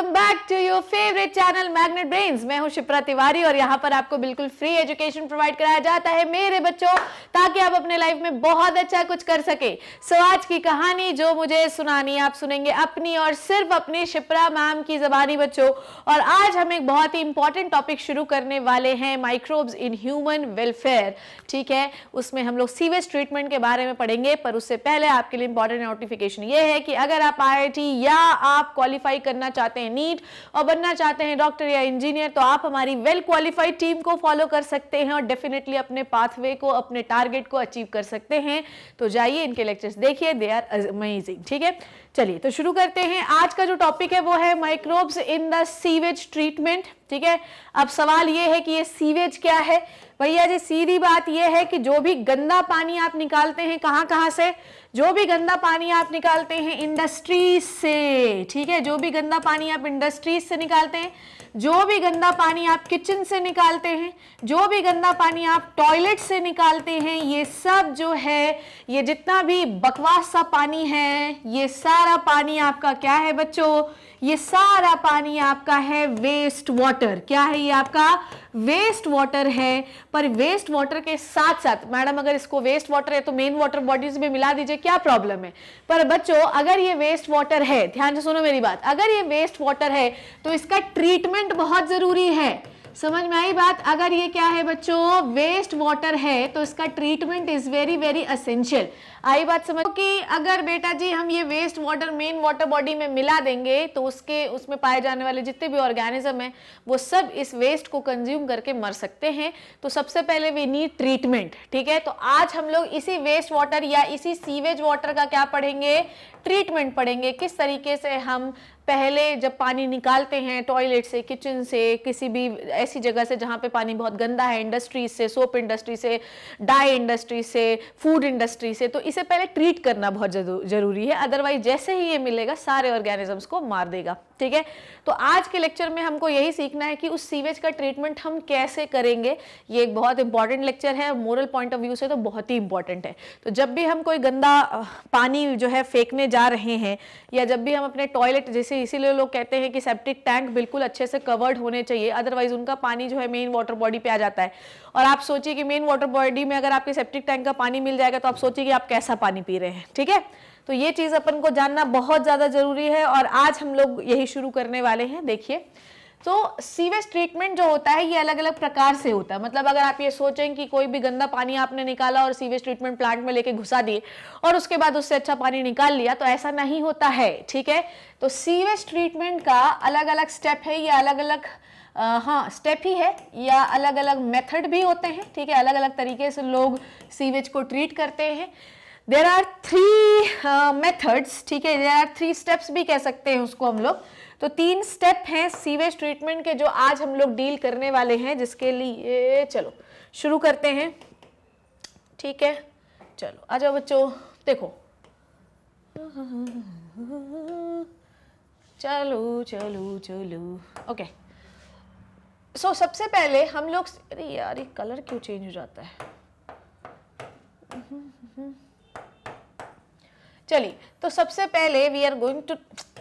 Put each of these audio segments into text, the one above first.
Welcome back to your favourite channel Magnet Brains. मैं हूं शिप्रा तिवारी और यहाँ पर आपको बिल्कुल फ्री एजुकेशन प्रोवाइड कराया जाता है मेरे बच्चों, ताकि आप अपने लाइफ में बहुत अच्छा कुछ कर सके। सो आज की कहानी जो मुझे सुनानी आप सुनेंगे अपनी और सिर्फ अपनी शिप्रा मैम की जबानी बच्चों। और आज हम एक बहुत ही इंपॉर्टेंट टॉपिक शुरू करने वाले हैं, माइक्रोब्स इन ह्यूमन वेलफेयर। ठीक है, उसमें हम लोग सीवेज ट्रीटमेंट के बारे में पढ़ेंगे, पर उससे पहले आपके लिए इंपॉर्टेंट नोटिफिकेशन ये है कि अगर आप IIT या आप क्वालिफाई करना चाहते हैं नीट और बनना चाहते हैं डॉक्टर या इंजीनियर, तो आप हमारी वेल क्वालिफाइड टीम को फॉलो कर सकते हैं और डेफिनेटली अपने पाथवे को, अपने टारगेट को अचीव कर सकते हैं। तो जाइए इनके लेक्चर्स देखिए, दे आर अमेजिंग। ठीक है, चलिए तो शुरू करते हैं। आज का जो टॉपिक है वो है microbes in the sewage treatment. ठीक है, अब सवाल ये है कि ये सीवेज क्या है। भैया जी सीधी बात ये है कि जो भी गंदा पानी आप निकालते हैं, कहाँ से, जो भी गंदा पानी आप निकालते हैं इंडस्ट्रीज से। ठीक है, जो भी गंदा पानी आप इंडस्ट्रीज से निकालते हैं, जो भी गंदा पानी आप किचन से निकालते हैं, जो भी गंदा पानी आप टॉयलेट से निकालते हैं, ये सब जो है, ये जितना भी बकवास सा पानी है, ये सारा पानी आपका क्या है बच्चों? ये सारा पानी आपका है वेस्ट वाटर। क्या है ये? आपका वेस्ट वाटर है। पर वेस्ट वाटर के साथ साथ, मैडम अगर इसको वेस्ट वाटर है तो मेन वाटर बॉडीज में मिला दीजिए, क्या प्रॉब्लम है? पर बच्चों अगर ये वेस्ट वाटर है, ध्यान से सुनो मेरी बात, अगर ये वेस्ट वाटर है तो इसका ट्रीटमेंट बहुत जरूरी है। समझ में आई बात? अगर ये क्या है बच्चों, वेस्ट वाटर है, तो इसका treatment is very very essential. आई बात समझ? कि अगर बेटा जी हम ये waste water main water body में मिला देंगे तो उसमें पाए जाने वाले जितने भी ऑर्गेनिज्म हैं वो सब इस वेस्ट को कंज्यूम करके मर सकते हैं। तो सबसे पहले वी नीड ट्रीटमेंट। ठीक है, तो आज हम लोग इसी वेस्ट वाटर या इसी सीवेज वाटर का क्या पढ़ेंगे? ट्रीटमेंट पढ़ेंगे। किस तरीके से हम पहले जब पानी निकालते हैं टॉयलेट से, किचन से, किसी भी ऐसी जगह से जहाँ पे पानी बहुत गंदा है, इंडस्ट्रीज से, सोप इंडस्ट्री से, डाई इंडस्ट्री से, फूड इंडस्ट्री से, तो इसे पहले ट्रीट करना बहुत जरूरी है। अदरवाइज जैसे ही ये मिलेगा सारे ऑर्गेनिजम्स को मार देगा। ठीक है, तो आज के लेक्चर में हमको यही सीखना है कि उस सीवेज का ट्रीटमेंट हम कैसे करेंगे। ये एक बहुत इंपॉर्टेंट लेक्चर है, मोरल पॉइंट ऑफ व्यू से तो बहुत ही इंपॉर्टेंट है। तो जब भी हम कोई गंदा पानी जो है फेंकने जा रहे हैं, या जब भी हम अपने टॉयलेट, जैसे इसीलिए लोग कहते हैं कि सेप्टिक टैंक बिल्कुल अच्छे से कवर्ड होने चाहिए, अदरवाइज उनका पानी जो है मेन वाटर बॉडी पे आ जाता है। और आप सोचिए कि मेन वाटर बॉडी में अगर आपके सेप्टिक टैंक का पानी मिल जाएगा तो आप सोचिए कि आप कैसा पानी पी रहे हैं। ठीक है, तो ये चीज अपन को जानना बहुत ज्यादा जरूरी है और आज हम लोग यही शुरू करने वाले हैं। देखिए, तो सीवेज ट्रीटमेंट जो होता है ये अलग अलग प्रकार से होता है। मतलब अगर आप ये सोचें कि कोई भी गंदा पानी आपने निकाला और सीवेज ट्रीटमेंट प्लांट में लेके घुसा दिए और उसके बाद उससे अच्छा पानी निकाल लिया, तो ऐसा नहीं होता है। ठीक है, तो सीवेज ट्रीटमेंट का अलग अलग स्टेप है, ये अलग अलग स्टेप ही है, या अलग अलग मेथड भी होते हैं। ठीक है, अलग अलग तरीके से लोग सीवेज को ट्रीट करते हैं। There are 3 methods. ठीक है, देयर आर 3 स्टेप्स भी कह सकते हैं उसको हम लोग। तो 3 स्टेप हैं सीवेज ट्रीटमेंट के जो आज हम लोग डील करने वाले हैं, जिसके लिए चलो शुरू करते हैं। ठीक है, चलो आ जाओ बच्चों, देखो चलो चलो चलो। ओके, सो सबसे पहले हम लोग, अरे यार ये कलर क्यों चेंज हो जाता है? चलिए, तो सबसे पहले वी आर गोइंग टू,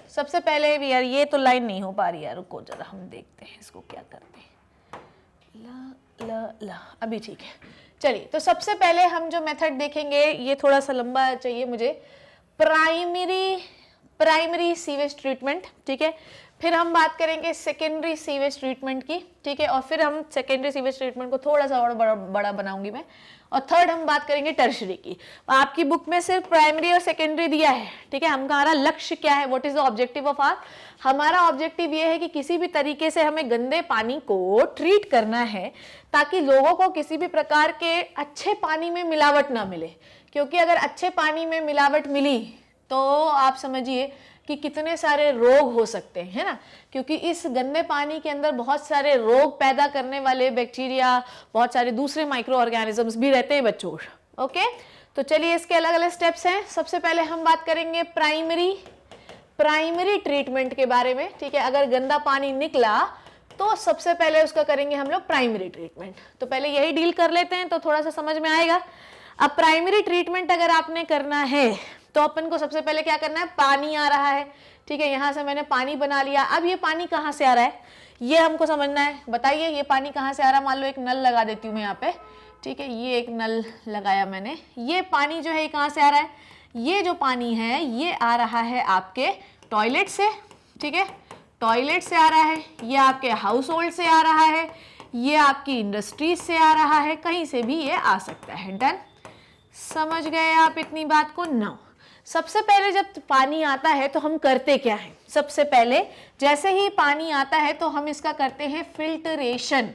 सबसे पहले वी आर, ये तो लाइन नहीं हो पा रही यार, रुको जरा हम देखते हैं इसको क्या करते हैं। ला ला ला, अभी ठीक है। चलिए, तो सबसे पहले हम जो मेथड देखेंगे, ये थोड़ा सा लंबा चाहिए मुझे, प्राइमरी सीवेज ट्रीटमेंट। ठीक है, फिर हम बात करेंगे सेकेंडरी सीवेज ट्रीटमेंट की। ठीक है, और फिर हम सेकेंडरी सीवेज ट्रीटमेंट को थोड़ा सा और बड़ा बनाऊंगी मैं, और थर्ड हम बात करेंगे टर्शरी की। आपकी बुक में सिर्फ प्राइमरी और सेकेंडरी दिया है। ठीक है, हमारा लक्ष्य क्या है? What is the objective of our? हमारा ऑब्जेक्टिव ये है कि किसी भी तरीके से हमें गंदे पानी को ट्रीट करना है ताकि लोगों को किसी भी प्रकार के अच्छे पानी में मिलावट ना मिले। क्योंकि अगर अच्छे पानी में मिलावट मिली तो आप समझिए कि कितने सारे रोग हो सकते हैं, है ना? क्योंकि इस गंदे पानी के अंदर बहुत सारे रोग पैदा करने वाले बैक्टीरिया, बहुत सारे दूसरे माइक्रो ऑर्गेनिजम्स भी रहते हैं बच्चों। ओके, तो चलिए इसके अलग अलग स्टेप्स हैं। सबसे पहले हम बात करेंगे प्राइमरी ट्रीटमेंट के बारे में। ठीक है, अगर गंदा पानी निकला तो सबसे पहले उसका करेंगे हम लोग प्राइमरी ट्रीटमेंट। तो पहले यही डील कर लेते हैं तो थोड़ा सा समझ में आएगा। अब प्राइमरी ट्रीटमेंट अगर आपने करना है तो अपन को सबसे पहले क्या करना है? पानी आ रहा है, ठीक है, यहाँ से मैंने पानी बना लिया। अब ये पानी कहाँ से आ रहा है ये हमको समझना है। बताइए ये पानी कहाँ से आ रहा है। मान लो एक नल लगा देती हूँ मैं यहाँ पे, ठीक है, ये एक नल लगाया मैंने। ये पानी जो है ये कहाँ से आ रहा है, ये जो पानी है ये आ रहा है आपके टॉयलेट से, ठीक है, टॉयलेट से आ रहा है, ये आपके हाउस होल्ड से आ रहा है, ये आपकी इंडस्ट्रीज से आ रहा है, कहीं से भी ये आ सकता है। डन, समझ गए आप इतनी बात को। नाउ सबसे पहले जब पानी आता है तो हम करते क्या है, सबसे पहले जैसे ही पानी आता है तो हम इसका करते हैं फिल्टरेशन।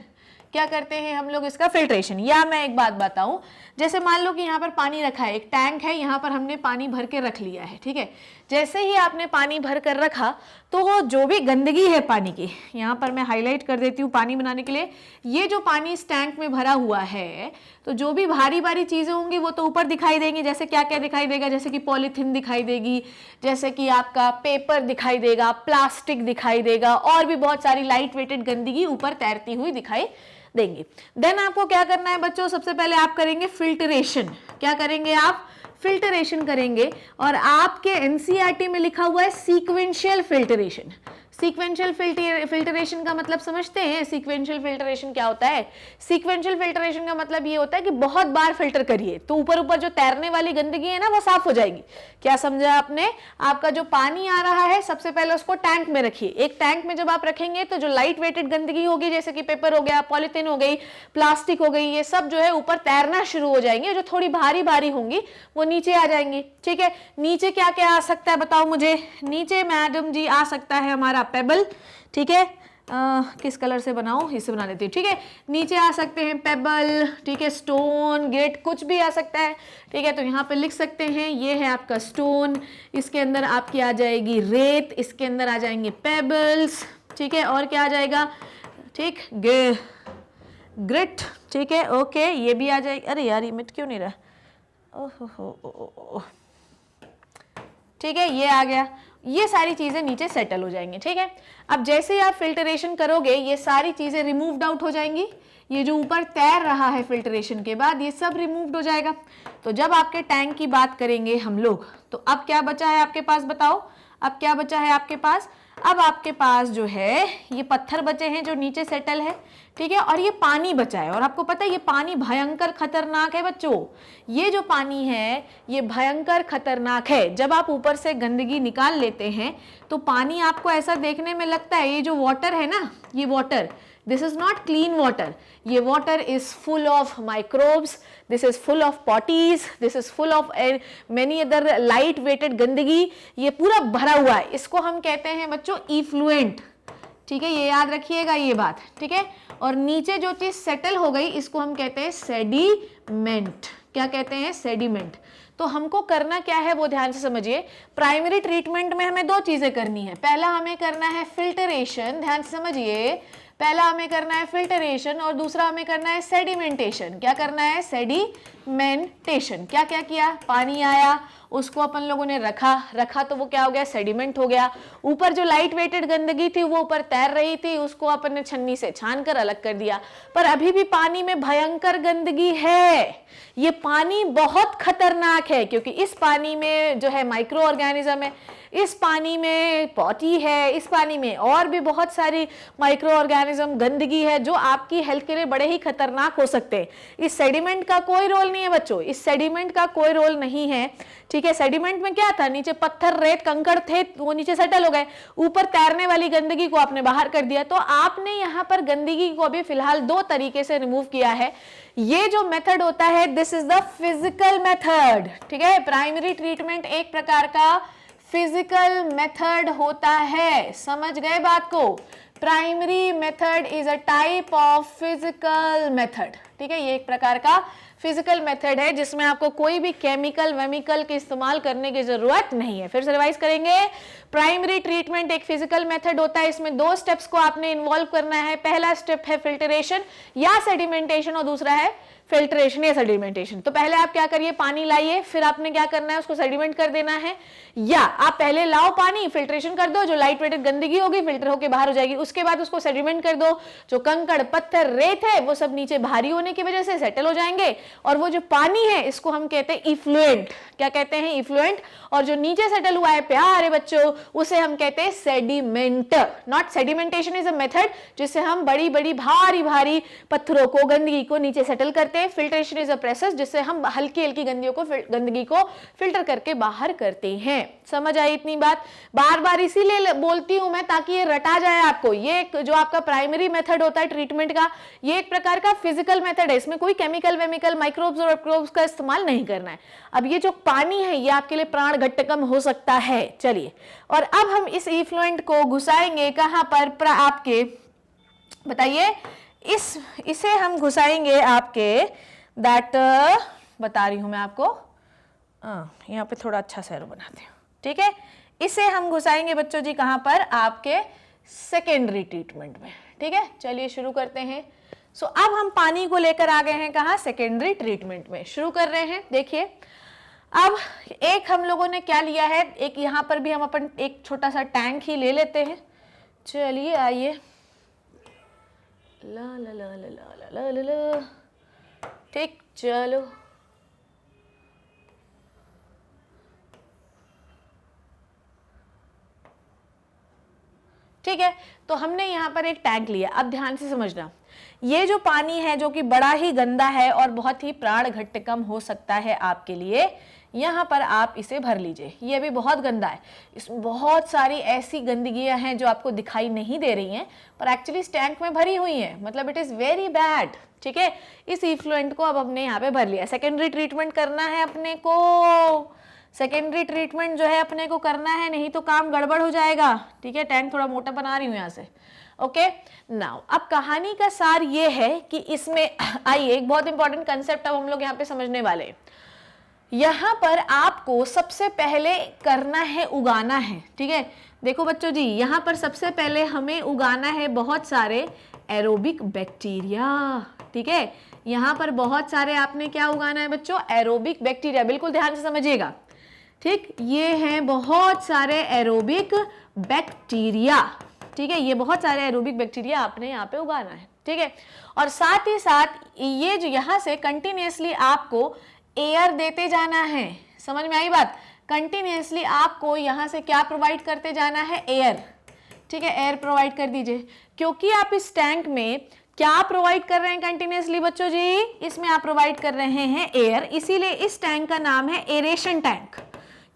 क्या करते हैं हम लोग इसका फिल्ट्रेशन। या मैं एक बात बताऊं, जैसे मान लो कि यहाँ पर पानी रखा है, एक टैंक है, यहाँ पर हमने पानी भर के रख लिया है, ठीक है। जैसे ही आपने पानी भर कर रखा तो वो जो भी गंदगी है पानी की, यहाँ पर मैं हाईलाइट कर देती हूँ पानी बनाने के लिए, ये जो पानी इस टैंक में भरा हुआ है तो जो भी भारी भारी चीज़ें होंगी वो तो ऊपर दिखाई देंगी। जैसे क्या क्या दिखाई देगा, जैसे कि पॉलीथीन दिखाई देगी, जैसे कि आपका पेपर दिखाई देगा, प्लास्टिक दिखाई देगा, और भी बहुत सारी लाइट वेटेड गंदगी ऊपर तैरती हुई दिखाई देंगे। देन आपको क्या करना है बच्चों, सबसे पहले आप करेंगे फिल्टरेशन। क्या करेंगे आप, फिल्टरेशन करेंगे। और आपके एनसीईआरटी में लिखा हुआ है सीक्वेंशियल फिल्टरेशन। सीक्वेंशियल फिल्टरेशन का मतलब समझते हैं, सीक्वेंशियल फिल्टरेशन क्या होता है। सीक्वेंशियल फिल्टरेशन का मतलब ये होता है कि बहुत बार फिल्टर करिए तो ऊपर ऊपर जो तैरने वाली गंदगी है ना वो साफ हो जाएगी। क्या समझा आपने, आपका जो पानी आ रहा है सबसे पहले उसको टैंक में रखिए। एक टैंक में जब आप रखेंगे तो जो लाइट वेटेड गंदगी होगी, जैसे कि पेपर हो गया, पॉलीथीन हो गई, प्लास्टिक हो गई, ये सब जो है ऊपर तैरना शुरू हो जाएंगे। जो थोड़ी भारी भारी होंगी वो नीचे आ जाएंगी, ठीक है। नीचे क्या क्या आ सकता है बताओ मुझे। नीचे मैडम जी आ सकता है हमारा पेबल, ठीक है, किस कलर से बनाऊं, इससे बना देती हूँ, ठीक है। नीचे आ सकते हैं पेबल, ठीक है, स्टोन, ग्रेट, कुछ भी आ सकता है, ठीक है। तो यहाँ पे लिख सकते हैं ये है आपका स्टोन, इसके अंदर आपकी आ जाएगी रेत, इसके अंदर आ जाएंगे पेबल्स, ठीक है, और क्या आ जाएगा, ठीक, ग्रिट, ठीक है, ओके, ये भी आ जाएगी। अरे यार ये मिट क्यों नहीं रहा, ओहो, ठीक है, ये आ गया। ये सारी चीजें नीचे सेटल हो जाएंगी, ठीक है। अब जैसे ही आप फिल्टरेशन करोगे ये सारी चीजें रिमूव्ड आउट हो जाएंगी। ये जो ऊपर तैर रहा है फिल्टरेशन के बाद ये सब रिमूव्ड हो जाएगा। तो जब आपके टैंक की बात करेंगे हम लोग तो अब क्या बचा है आपके पास, बताओ अब क्या बचा है आपके पास। अब आपके पास जो है ये पत्थर बचे हैं जो नीचे सेटल है, ठीक है, और ये पानी बचा है। और आपको पता है ये पानी भयंकर खतरनाक है बच्चों। ये जो पानी है ये भयंकर खतरनाक है। जब आप ऊपर से गंदगी निकाल लेते हैं तो पानी आपको ऐसा देखने में लगता है, ये जो वाटर है ना, ये water, this is not clean water. ये water is full of microbes, this is full of potties, this is full of many other light weighted गंदगी, ये पूरा भरा हुआ है। इसको हम कहते हैं बच्चों इफ्लुएंट, ठीक है, ये याद रखिएगा ये बात, ठीक है। और नीचे जो चीज सेटल हो गई इसको हम कहते हैं सेडिमेंट। क्या कहते हैं, सेडिमेंट। तो हमको करना क्या है वो ध्यान से समझिए। प्राइमरी ट्रीटमेंट में हमें दो चीजें करनी है। पहला हमें करना है फिल्टरेशन, ध्यान से समझिए, पहला हमें करना है फिल्टरेशन और दूसरा हमें करना है सेडिमेंटेशन। क्या करना है, सेडिमेंटेशन। क्या क्या किया, पानी आया उसको अपन लोगों ने रखा तो वो क्या हो गया, सेडिमेंट हो गया। ऊपर जो लाइट वेटेड गंदगी थी वो ऊपर तैर रही थी, उसको अपन ने छन्नी से छान कर अलग कर दिया। पर अभी भी पानी में भयंकर गंदगी है। ये पानी बहुत खतरनाक है क्योंकि इस पानी में जो है माइक्रो ऑर्गेनिज्म है, इस पानी में पॉटी है, इस पानी में और भी बहुत सारी माइक्रो ऑर्गेनिज्म गंदगी है जो आपकी हेल्थ के लिए बड़े ही खतरनाक हो सकते हैं। इस सेडिमेंट का कोई रोल नहीं है बच्चों, इस सेडिमेंट का कोई रोल नहीं है, ठीक है। सेडिमेंट में क्या था, नीचे पत्थर रेत कंकड़ थे वो नीचे सेटल हो गए, ऊपर तैरने वाली गंदगी को आपने बाहर कर दिया। तो आपने यहाँ पर गंदगी को अभी फिलहाल दो तरीके से रिमूव किया है। ये जो मेथड होता है this is the physical method, ठीक है। प्राइमरी ट्रीटमेंट एक प्रकार का फिजिकल मेथड होता है, समझ गए बात को। Primary method is a type of physical method, ठीक है। ये एक प्रकार का फिजिकल मेथड है जिसमें आपको कोई भी केमिकल वेमिकल के इस्तेमाल करने की जरूरत नहीं है। फिर से रिवाइज करेंगे, प्राइमरी ट्रीटमेंट एक फिजिकल मेथड होता है, इसमें दो स्टेप्स को आपने इन्वॉल्व करना है। पहला स्टेप है फिल्टरेशन या सेडिमेंटेशन और दूसरा है फिल्ट्रेशन या सेडिमेंटेशन। तो पहले आप क्या करिए, पानी लाइए, फिर आपने क्या करना है, उसको सेडिमेंट कर देना है, या आप पहले लाओ पानी, फिल्ट्रेशन कर दो, जो लाइट वेटेड गंदगी होगी फिल्टर होके बाहर हो जाएगी, उसके बाद उसको सेडिमेंट कर दो, जो कंकड़ पत्थर रेत है वो सब नीचे भारी होने की वजह से सेटल हो जाएंगे, और वो जो पानी है इसको हम कहते हैं इफ्लुएंट। क्या कहते हैं? इफ्लुएंट। और जो नीचे सेटल हुआ है प्यारे बच्चों, उसे हम कहते हैं sediment. Not sedimentation is a method जिससे हम बड़ी बड़ी भारी भारी पत्थरों को, गंदगी को नीचे सेटल करते हैं। फिल्ट्रेशन इज अ प्रोसेस जिससे हम हल्की हल्की गंदगी को फिल्टर करके बाहर करते हैं। समझ आई इतनी बात? बार बार इसीलिए बोलती हूं मैं ताकि ये रटा जाए आपको। ये जो आपका प्राइमरी मेथड होता है ट्रीटमेंट का, ये एक प्रकार का फिजिकल मेथड है, इसमें कोई केमिकल वेमिकल माइक्रोब्स और माइक्रोब्स का इस्तेमाल नहीं करना है। अब ये जो पानी है ये आपके लिए प्राण घटकम हो सकता है। चलिए, और अब हम इस इफ्लुएंट को घुसाएंगे कहां पर? आपके बताइए, इसे हम घुसाएंगे आपके दैट बता रही हूं मैं आपको, यहाँ पे थोड़ा अच्छा सैरो बनाते हैं, ठीक है। इसे हम घुसाएंगे बच्चों जी कहां पर? आपके सेकेंडरी ट्रीटमेंट में, ठीक है। चलिए शुरू करते हैं। सो अब हम पानी को लेकर आ गए हैं कहां? सेकेंडरी ट्रीटमेंट में। शुरू कर रहे हैं। देखिए, अब एक हम लोगों ने क्या लिया है, एक यहां पर भी हम अपन एक छोटा सा टैंक ही ले लेते हैं। चलिए आइए, ला ला ला ला ला ला ला ला, ठीक, चलो ठीक है। तो हमने यहाँ पर एक टैंक लिया। अब ध्यान से समझना, ये जो पानी है जो कि बड़ा ही गंदा है और बहुत ही प्राण घटकम हो सकता है आपके लिए, यहाँ पर आप इसे भर लीजिए। ये भी बहुत गंदा है, इसमें बहुत सारी ऐसी गंदगियां हैं जो आपको दिखाई नहीं दे रही हैं पर एक्चुअली इस टैंक में भरी हुई हैं, मतलब इट इज वेरी बैड, ठीक है। इस इफ्लुएंट को अब हमने यहाँ पे भर लिया। सेकेंडरी ट्रीटमेंट करना है अपने को, सेकेंडरी ट्रीटमेंट जो है अपने को करना है, नहीं तो काम गड़बड़ हो जाएगा, ठीक है। टैंक थोड़ा मोटा बना रही हूँ यहाँ से, ओके। नाउ अब कहानी का सार ये है कि इसमें आइए एक बहुत इंपॉर्टेंट कंसेप्ट अब हम लोग यहाँ पे समझने वाले। यहाँ पर आपको सबसे पहले करना है, उगाना है, ठीक है। देखो बच्चों जी, यहाँ पर सबसे पहले हमें उगाना है बहुत सारे एरोबिक बैक्टीरिया, ठीक है। यहाँ पर बहुत सारे आपने क्या उगाना है बच्चों? Aerobic bacteria. बिल्कुल ध्यान से समझिएगा, ठीक। ये हैं बहुत सारे एरोबिक बैक्टीरिया, ठीक है। ये बहुत सारे एरोबिक बैक्टीरिया आपने यहाँ पे उगाना है, ठीक है। और साथ ही साथ ये जो यहाँ से कंटिन्यूसली आपको एयर देते जाना है। समझ में आई बात? कंटिन्यूसली आपको यहाँ से क्या प्रोवाइड करते जाना है? एयर, ठीक है। एयर प्रोवाइड कर दीजिए, क्योंकि आप इस टैंक में क्या प्रोवाइड कर रहे हैं कंटिन्यूसली बच्चों जी? इसमें आप प्रोवाइड कर रहे हैं एयर, इसीलिए इस टैंक का नाम है एरेशन टैंक।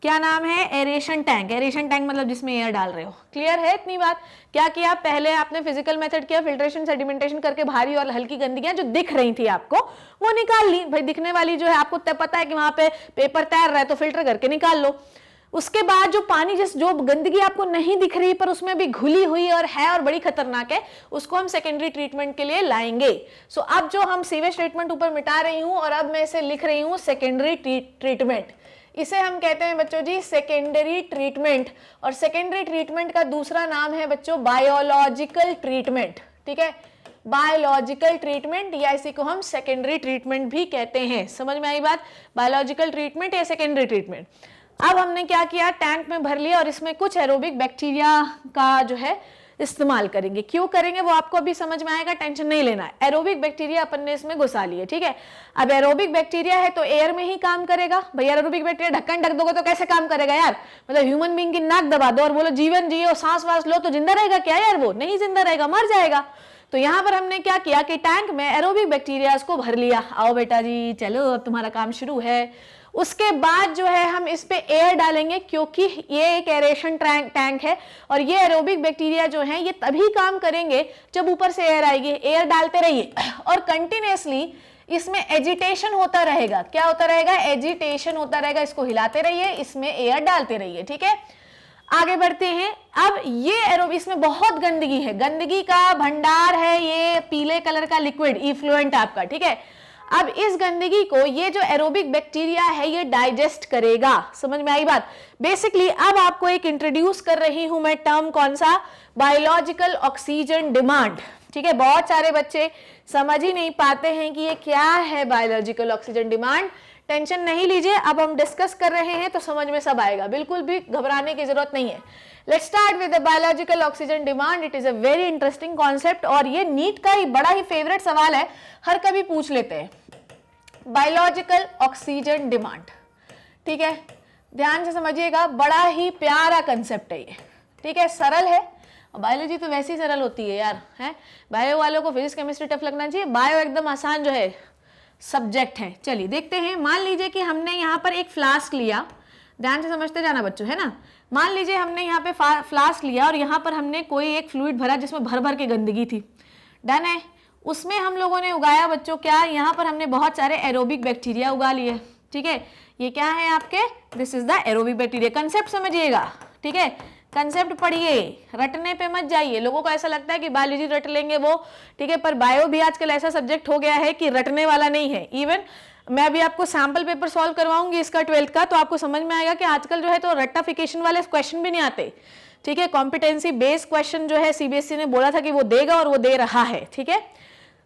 क्या नाम है? Aeration tank. एरेशन टैंक मतलब जिसमें एयर डाल रहे हो। क्लियर है इतनी बात? क्या किया? पहले आपने फिजिकल मेथड किया, फिल्ट्रेशन सेडिमेंटेशन करके भारी और हल्की गंदगियां जो दिख रही थी आपको वो निकाल ली। भाई दिखने वाली जो है आपको पता है कि वहां पे पेपर तैर रहा है तो फिल्टर करके निकाल लो। उसके बाद जो पानी जो गंदगी आपको नहीं दिख रही पर उसमें भी घुली हुई और है और बड़ी खतरनाक है, उसको हम सेकेंडरी ट्रीटमेंट के लिए लाएंगे। सो अब जो हम सीवेज ट्रीटमेंट ऊपर मिटा रही हूं और अब मैं इसे लिख रही हूं सेकेंडरी ट्रीटमेंट। इसे हम कहते हैं बच्चों जी सेकेंडरी ट्रीटमेंट। और सेकेंडरी ट्रीटमेंट का दूसरा नाम है बच्चों बायोलॉजिकल ट्रीटमेंट, ठीक है। बायोलॉजिकल ट्रीटमेंट या इसी को हम सेकेंडरी ट्रीटमेंट भी कहते हैं। समझ में आई बात? बायोलॉजिकल ट्रीटमेंट या सेकेंडरी ट्रीटमेंट। अब हमने क्या किया? टैंक में भर लिया और इसमें कुछ एरोबिक बैक्टीरिया का जो है इस्तेमाल करेंगे। क्यों करेंगे वो आपको अभी समझ में आएगा, टेंशन नहीं लेना है। एरोबिक बैक्टीरिया अपन ने इसमें घुसा लिए, ठीक है। अब एरोबिक बैक्टीरिया है तो एयर में ही काम करेगा। भैया एरोबिक बैक्टीरिया ढक्कन ढक दोगे तो कैसे काम करेगा यार? मतलब ह्यूमन बीइंग की नाक दबा दो और बोलो जीवन जियो, सांस वास लो तो जिंदा रहेगा क्या यार? वो नहीं जिंदा रहेगा, मर जाएगा। तो यहाँ पर हमने क्या किया कि टैंक में एरोबिक बैक्टीरिया को भर लिया। आओ बेटा जी, चलो अब तुम्हारा काम शुरू है। उसके बाद जो है हम इस पे एयर डालेंगे, क्योंकि ये एक एरेशन टैंक है और ये एरोबिक बैक्टीरिया जो है ये तभी काम करेंगे जब ऊपर से एयर आएगी। एयर डालते रहिए और कंटिन्यूसली इसमें एजिटेशन होता रहेगा। क्या होता रहेगा? एजिटेशन होता रहेगा। इसको हिलाते रहिए, इसमें एयर डालते रहिए, ठीक है। आगे बढ़ते हैं। अब ये एरोबिक, इसमें बहुत गंदगी है, गंदगी का भंडार है ये पीले कलर का लिक्विड इफ्लुएंट आपका, ठीक है। अब इस गंदगी को ये जो एरोबिक बैक्टीरिया है ये डाइजेस्ट करेगा। समझ में आई बात? बेसिकली अब आपको एक इंट्रोड्यूस कर रही हूं मैं टर्म, कौन सा? Biological oxygen demand. ठीक है, बहुत सारे बच्चे समझ ही नहीं पाते हैं कि ये क्या है बायोलॉजिकल ऑक्सीजन डिमांड। टेंशन नहीं लीजिए, अब हम डिस्कस कर रहे हैं तो समझ में सब आएगा, बिल्कुल भी घबराने की जरूरत नहीं है। Let's start with the biological oxygen demand. It is a very interesting concept और ये नीट का ही बड़ा ही फेवरेट सवाल है, हर कभी पूछ लेते हैं बायोलॉजिकल ऑक्सीजन डिमांड। ठीक है, ध्यान से समझिएगा, बड़ा ही प्यारा कंसेप्ट है ये। ठीक है, सरल है, बायोलॉजी तो वैसे ही सरल होती है यार, है। बायो वालों को फिजिक्स केमिस्ट्री टफ लगना चाहिए, बायो एकदम आसान जो है सब्जेक्ट है। चलिए देखते हैं, मान लीजिए कि हमने यहाँ पर एक फ्लास्क लिया, ध्यान से समझते जाना बच्चों, है ना। मान लीजिए हमने यहाँ पे फ्लास्क लिया और यहाँ पर हमने कोई एक फ्लूइड भरा जिसमें भर भर के गंदगी थी, डन है। उसमें हम लोगों ने उगाया बच्चों क्या, यहाँ पर हमने बहुत सारे एरोबिक बैक्टीरिया उगा लिए। ठीक है, ये क्या है आपके, this is the aerobic bacteria. Concept समझिएगा, ठीक है, कंसेप्ट पढ़िए, रटने पे मत जाइए। लोगों को ऐसा लगता है कि बायोलॉजी रट लेंगे वो, ठीक है, पर बायो भी आजकल ऐसा सब्जेक्ट हो गया है कि रटने वाला नहीं है। इवन मैं अभी आपको सैंपल पेपर सॉल्व करवाऊंगी इसका 12th का, तो आपको समझ में आएगा कि आजकल जो है तो रट्टाफिकेशन वाले क्वेश्चन भी नहीं आते। ठीक है, कॉम्पिटेंसी बेस्ड क्वेश्चन जो है सीबीएसई ने बोला था कि वो देगा और वो दे रहा है। ठीक है,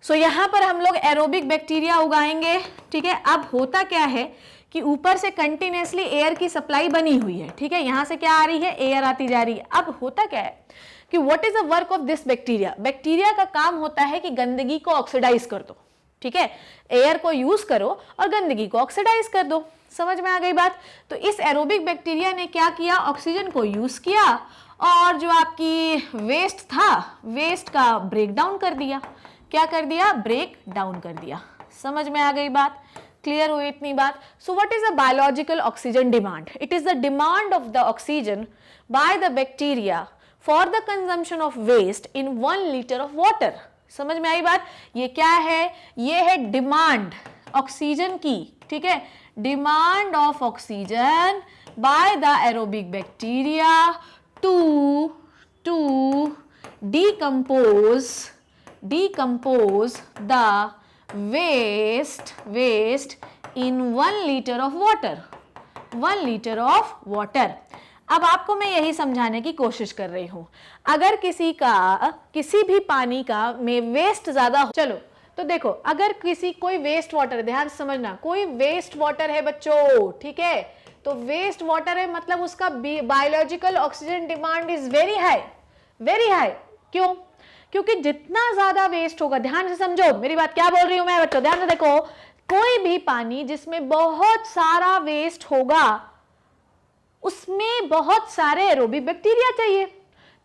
सो यहाँ पर हम लोग एरोबिक बैक्टीरिया उगाएंगे। ठीक है, अब होता क्या है कि ऊपर से कंटिन्यूसली एयर की सप्लाई बनी हुई है। ठीक है, यहाँ से क्या आ रही है, एयर आती जा रही है। अब होता क्या है कि what is the work of this bacteria, bacteria का काम होता है कि गंदगी को ऑक्सीडाइज कर दो। ठीक है, एयर को यूज करो और गंदगी को ऑक्सीडाइज कर दो। समझ में आ गई बात। तो इस एरोबिक बैक्टीरिया ने क्या किया, ऑक्सीजन को यूज किया और जो आपकी वेस्ट था, वेस्ट का ब्रेक डाउन कर दिया। क्या कर दिया, ब्रेक डाउन कर दिया। समझ में आ गई बात, क्लियर हुई इतनी बात। So what is a biological oxygen demand, it is the demand of the oxygen by the bacteria for the consumption of waste in 1 litre of water. समझ में आई बात, ये क्या है, ये है डिमांड ऑक्सीजन की। ठीक है, demand of oxygen by the aerobic bacteria to decompose the waste in 1 liter of water, 1 liter of water। अब आपको मैं यही समझाने की कोशिश कर रही हूं, अगर किसी भी पानी का में वेस्ट ज्यादा हो, चलो तो देखो, अगर कोई वेस्ट वाटर, ध्यान से समझना, कोई वेस्ट वाटर है बच्चों, ठीक है, तो वेस्ट वाटर है मतलब उसका biological oxygen demand is very high, very high. क्यों, क्योंकि जितना ज्यादा वेस्ट होगा, ध्यान से समझो मेरी बात, क्या बोल रही हूं मैं बच्चों, ध्यान से देखो, कोई भी पानी जिसमें बहुत सारा वेस्ट होगा उसमें बहुत सारे एरोबिक बैक्टीरिया चाहिए,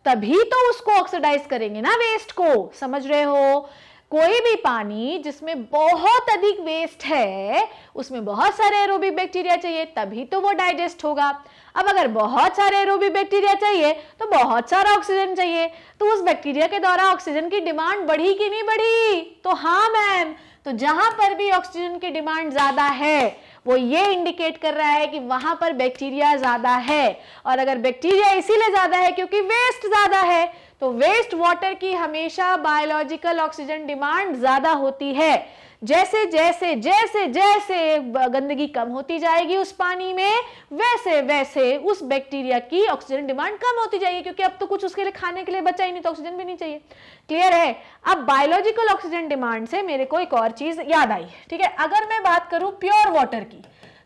तभी तो उसको ऑक्सीडाइज करेंगे ना वेस्ट को। समझ रहे हो, कोई भी पानी जिसमें बहुत अधिक वेस्ट है उसमें बहुत सारे एरोबिक बैक्टीरिया चाहिए, तभी तो वो डाइजेस्ट होगा। अब अगर बहुत सारे एरोबिक बैक्टीरिया चाहिए तो बहुत सारा ऑक्सीजन चाहिए, तो उस बैक्टीरिया के द्वारा ऑक्सीजन की डिमांड बढ़ी कि नहीं बढ़ी, तो हाँ मैम। तो जहां पर भी ऑक्सीजन की डिमांड ज्यादा है वो ये इंडिकेट कर रहा है कि वहां पर बैक्टीरिया ज्यादा है, और अगर बैक्टीरिया इसीलिए ज्यादा है क्योंकि वेस्ट ज्यादा है, तो वेस्ट वाटर की हमेशा बायोलॉजिकल ऑक्सीजन डिमांड ज्यादा होती है। जैसे जैसे जैसे जैसे गंदगी कम होती जाएगी उस पानी में, वैसे वैसे उस बैक्टीरिया की ऑक्सीजन डिमांड कम होती जाएगी, क्योंकि अब तो कुछ उसके लिए खाने के लिए बचा ही नहीं, तो ऑक्सीजन भी नहीं चाहिए। क्लियर है। अब बायोलॉजिकल ऑक्सीजन डिमांड से मेरे को एक और चीज याद आई, ठीक है, अगर मैं बात करूं प्योर वाटर की,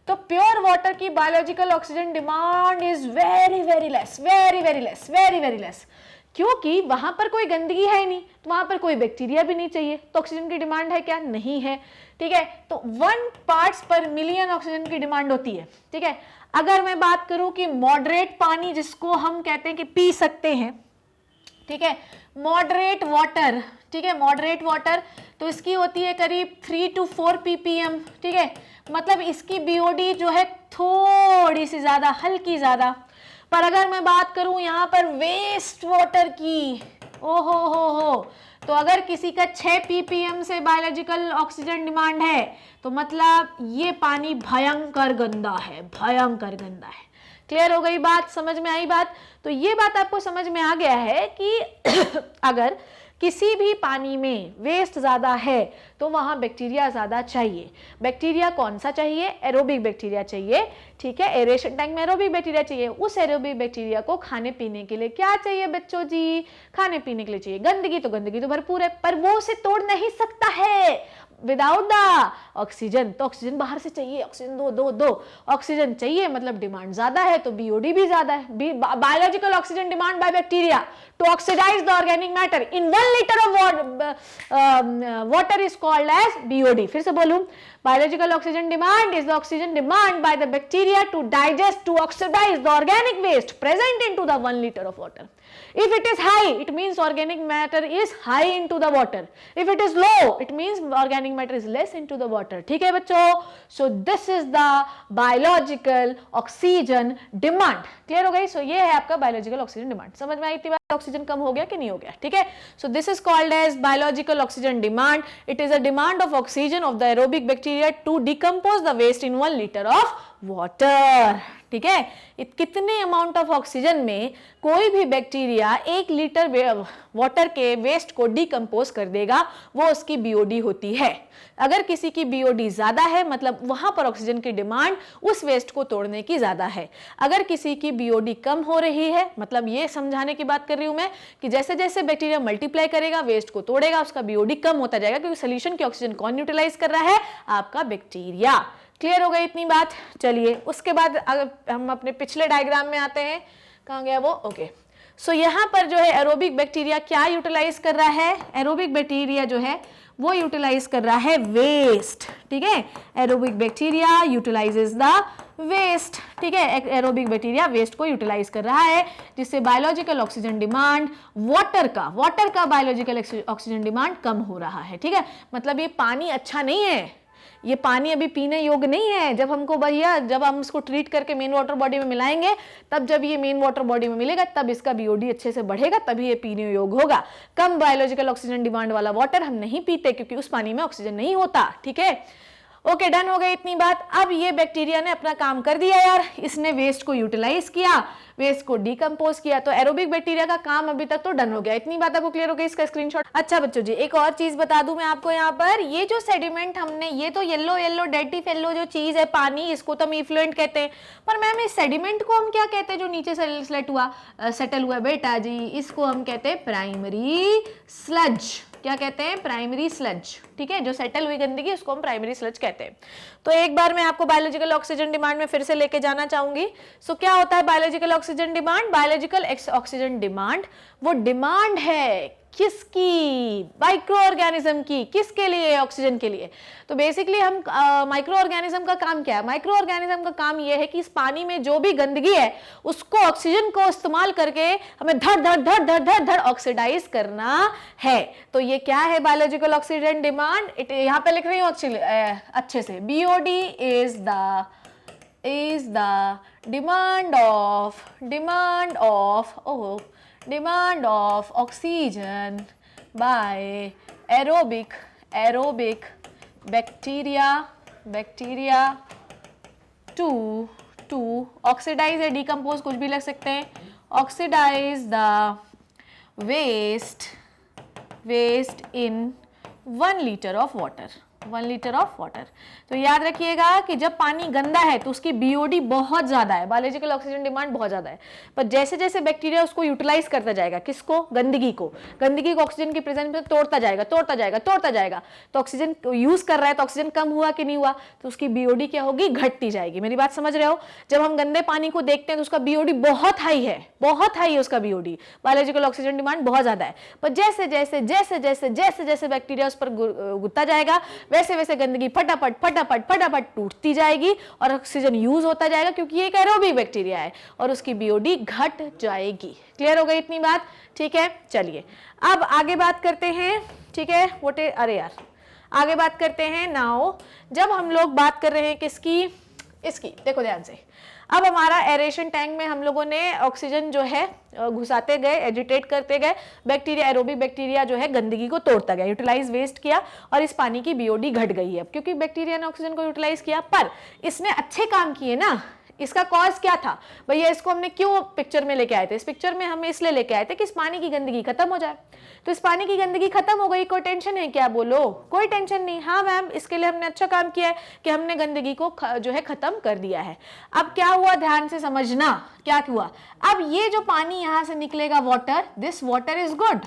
तो प्योर वाटर की biological oxygen demand is very very less, very very less, very very less, क्योंकि वहां पर कोई गंदगी है नहीं, तो वहां पर कोई बैक्टीरिया भी नहीं चाहिए, तो ऑक्सीजन की डिमांड है क्या, नहीं है। ठीक है, तो 1 पार्ट्स पर मिलियन ऑक्सीजन की डिमांड होती है। ठीक है, अगर मैं बात करूं कि मॉडरेट पानी जिसको हम कहते हैं कि पी सकते हैं, ठीक है, मॉडरेट वाटर, ठीक है, मॉडरेट वाटर, तो इसकी होती है करीब 3 to 4 ppm। ठीक है, मतलब इसकी बीओडी जो है थोड़ी सी ज्यादा, हल्की ज्यादा। पर अगर मैं बात करूं यहाँ पर वेस्ट वाटर की, ओहो हो, तो अगर किसी का 6 ppm से बायोलॉजिकल ऑक्सीजन डिमांड है, तो मतलब ये पानी भयंकर गंदा है, भयंकर गंदा है। क्लियर हो गई बात, समझ में आई बात। तो ये बात आपको समझ में आ गया है कि अगर किसी भी पानी में वेस्ट ज्यादा है तो वहां बैक्टीरिया ज्यादा चाहिए। बैक्टीरिया कौन सा चाहिए, एरोबिक बैक्टीरिया चाहिए। ठीक है, एरेशन टैंक में एरोबिक बैक्टीरिया चाहिए, उस एरोबिक बैक्टीरिया को खाने पीने के लिए क्या चाहिए बच्चों जी, खाने पीने के लिए चाहिए गंदगी तो भरपूर है, पर वो उसे तोड़ नहीं सकता है विदाउट द ऑक्सीजन। तो ऑक्सीजन बाहर से चाहिए, ऑक्सीजन दो ऑक्सीजन चाहिए, मतलब डिमांड ज्यादा है तो बीओडी भी ज्यादा है। Biological oxygen demand by bacteria to oxidise the organic matter in 1 liter of water is called as BOD. फिर से बोलूं, biological oxygen demand is the oxygen demand by the bacteria to digest, to oxidize the organic waste present into the 1 liter of water. If it is high, it means organic matter is high into the water. If it is low, it means organic matter is less into the water. ठीक है बच्चों, so this is the biological oxygen demand. Clear हो गई? So ये है आपका biological oxygen demand. समझ में आई थी बात? ऑक्सीजन कम हो गया कि नहीं हो गया? ठीक है, so this is called as biological oxygen demand. It is a demand of oxygen of the aerobic bacteria to decompose the waste in 1 liter of water. ठीक है, कितने अमाउंट ऑफ ऑक्सीजन में कोई भी बैक्टीरिया 1 लीटर वाटर के waste को decompose कर देगा, वो उसकी बीओडी होती है। अगर किसी की बीओडी ज्यादा है मतलब वहां पर ऑक्सीजन की डिमांड उस वेस्ट को तोड़ने की ज्यादा है। अगर किसी की बीओडी कम हो रही है, मतलब ये समझाने की बात कर रही हूं मैं कि जैसे जैसे बैक्टीरिया मल्टीप्लाई करेगा, वेस्ट को तोड़ेगा, उसका बीओडी कम होता जाएगा, क्योंकि सोल्यूशन की ऑक्सीजन कौन यूटिलाइज कर रहा है? आपका बैक्टीरिया। क्लियर हो गई इतनी बात? चलिए उसके बाद अगर हम अपने पिछले डायग्राम में आते हैं, कहाँ गया वो? ओके, सो यहाँ पर जो है एरोबिक बैक्टीरिया क्या यूटिलाइज कर रहा है? एरोबिक बैक्टीरिया जो है वो यूटिलाइज कर रहा है वेस्ट। ठीक है, aerobic bacteria utilises the waste. ठीक है, एरोबिक बैक्टीरिया वेस्ट को यूटिलाइज कर रहा है, जिससे बायोलॉजिकल ऑक्सीजन डिमांड वाटर का बायोलॉजिकल ऑक्सीजन डिमांड कम हो रहा है। ठीक है, मतलब ये पानी अच्छा नहीं है, ये पानी अभी पीने योग्य नहीं है। जब हमको भैया जब हम इसको ट्रीट करके मेन वाटर बॉडी में मिलाएंगे, तब जब ये मेन वाटर बॉडी में मिलेगा तब इसका बीओडी अच्छे से बढ़ेगा, तभी ये पीने योग्य होगा। कम बायोलॉजिकल ऑक्सीजन डिमांड वाला वाटर हम नहीं पीते, क्योंकि उस पानी में ऑक्सीजन नहीं होता। ठीक है, ओके, डन हो गई इतनी बात। अब ये बैक्टीरिया ने अपना काम कर दिया यार, इसने वेस्ट को यूटिलाइज किया, वेस्ट को डिकम्पोज किया, तो एरोबिक बैक्टीरिया का काम अभी तक तो डन हो गया। इतनी बात आपको क्लियर हो गई? इसका स्क्रीनशॉट। अच्छा बच्चों जी, एक और चीज बता दूं मैं आपको, यहाँ पर ये जो सेडिमेंट हमने, ये तो येलो डेटी फेलो जो चीज है पानी, इसको तो हम इफ्लुएंट कहते हैं, पर मैम इस सेडिमेंट को हम क्या कहते हैं जो नीचे सेटल हुआ बेटा जी? इसको हम कहते हैं प्राइमरी स्लज। क्या कहते हैं? Primary sludge. ठीक है, जो सेटल हुई गंदगी उसको हम प्राइमरी स्लज कहते हैं। तो एक बार मैं आपको बायोलॉजिकल ऑक्सीजन डिमांड में फिर से लेके जाना चाहूंगी। सो क्या होता है biological oxygen demand? Biological oxygen demand वो डिमांड है किसकी? माइक्रो ऑर्गेनिज्म की। किसके लिए? ऑक्सीजन के लिए। तो बेसिकली हम माइक्रो ऑर्गेनिज्म का काम क्या है? माइक्रो ऑर्गेनिज्म का काम यह है कि इस पानी में जो भी गंदगी है उसको ऑक्सीजन को इस्तेमाल करके हमें धड़ ऑक्सीडाइज करना है। तो ये क्या है बायोलॉजिकल ऑक्सीजन डिमांड? यहाँ पे लिख रही हूँ अच्छे से, BOD is the demand of oxygen by aerobic bacteria to oxidize या decompose, कुछ भी लग सकते हैं, oxidize the waste in 1 liter of water। 1 liter of water. तो याद रखिएगा कि जब पानी गंदा है तो उसकी बीओडी बहुत ज्यादा है, बायोलॉजिकल ऑक्सीजन डिमांड बहुत ज्यादा है, पर जैसे जैसे बैक्टीरिया उसको यूटिलाइज करता जाएगा, किसको? गंदगी को ऑक्सीजन की प्रेजेंस में तोड़ता जाएगा, तो ऑक्सीजन यूज कर रहा है तो ऑक्सीजन कम हुआ कि नहीं हुआ, तो उसकी बीओडी क्या होगी? घटती जाएगी। मेरी बात समझ रहे हो? जब हम गंदे पानी को देखते हैं तो उसका बीओडी बहुत हाई है उसका बीओडी, बायोलॉजिकल ऑक्सीजन डिमांड बहुत ज्यादा है, पर जैसे जैसे बैक्टीरिया उस पर गुत्ता जाएगा, वैसे वैसे गंदगी फटाफट टूटती जाएगी और ऑक्सीजन यूज होता जाएगा, क्योंकि ये एक एरोबिक बैक्टीरिया है और उसकी बीओडी घट जाएगी। क्लियर हो गई इतनी बात? ठीक है, चलिए अब आगे बात करते हैं। ठीक है, आगे बात करते हैं नाउ। जब हम लोग बात कर रहे हैं किसकी? इसकी देखो ध्यान से। अब हमारा एरेशन टैंक में हम लोगों ने ऑक्सीजन जो है घुसाते गए, एजिटेट करते गए, बैक्टीरिया, एरोबिक बैक्टीरिया जो है गंदगी को तोड़ता गया, यूटिलाइज वेस्ट किया और इस पानी की बीओडी घट गई है, क्योंकि बैक्टीरिया ने ऑक्सीजन को यूटिलाइज किया। पर इसने अच्छे काम किए ना, इसका कॉज क्या था भैया, इसको हमने क्यों पिक्चर में लेके आए थे? इस पिक्चर में हम इसलिए लेके आए थे कि इस पानी की गंदगी खत्म हो जाए। तो इस पानी की गंदगी खत्म हो गई, कोई टेंशन है क्या? बोलो, कोई टेंशन नहीं। हाँ मैम, इसके लिए हमने अच्छा काम किया है कि हमने गंदगी को जो है खत्म कर दिया है। अब क्या हुआ, ध्यान से समझना क्या हुआ। अब ये जो पानी यहाँ से निकलेगा water, this water is good.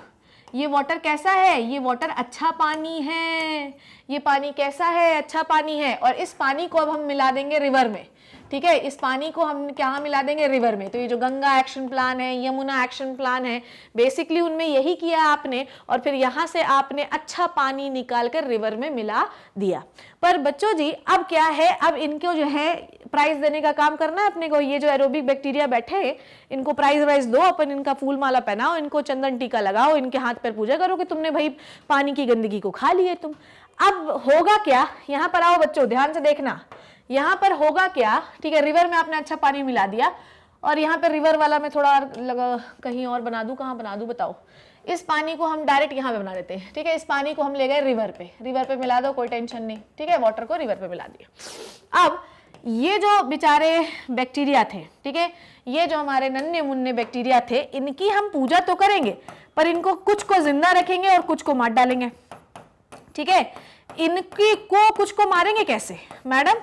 ये वाटर कैसा है? ये वाटर अच्छा पानी है। ये पानी कैसा है? अच्छा पानी है। और इस पानी को अब हम मिला देंगे रिवर में, ठीक है। इस पानी को हम क्या मिला देंगे? रिवर में। तो ये जो गंगा एक्शन प्लान है, यमुना एक्शन प्लान है, बेसिकली उनमें यही किया आपने, और फिर यहाँ से आपने अच्छा पानी निकाल कर रिवर में मिला दिया। पर बच्चों जी अब क्या है, अब इनको जो है प्राइज देने का काम करना है अपने को। ये जो एरोबिक बैक्टीरिया बैठे, इनको प्राइज वाइज दो, अपन इनका फूल माला पहनाओ, इनको चंदन टीका लगाओ, इनके हाथ पैर पूजा करो कि तुमने भाई पानी की गंदगी को खा लिए तुम। अब होगा क्या, यहाँ पर आओ बच्चों, ध्यान से देखना। यहाँ पर होगा क्या, ठीक है, रिवर में आपने अच्छा पानी मिला दिया, और यहाँ पर रिवर वाला मैं थोड़ा कहीं और बना दूं, कहाँ बना दूं बताओ। इस पानी को हम डायरेक्ट यहाँ पे बना देते हैं, ठीक है। इस पानी को हम ले गए रिवर पे मिला दो, कोई टेंशन नहीं, ठीक है। वाटर को रिवर पे मिला दिया। अब ये जो बेचारे बैक्टीरिया थे, ठीक है, ये जो हमारे नन्हे मुन्ने बैक्टीरिया थे, इनकी हम पूजा तो करेंगे, पर इनको कुछ को जिंदा रखेंगे और कुछ को मार डालेंगे, ठीक है। इनकी को कुछ को मारेंगे कैसे मैडम?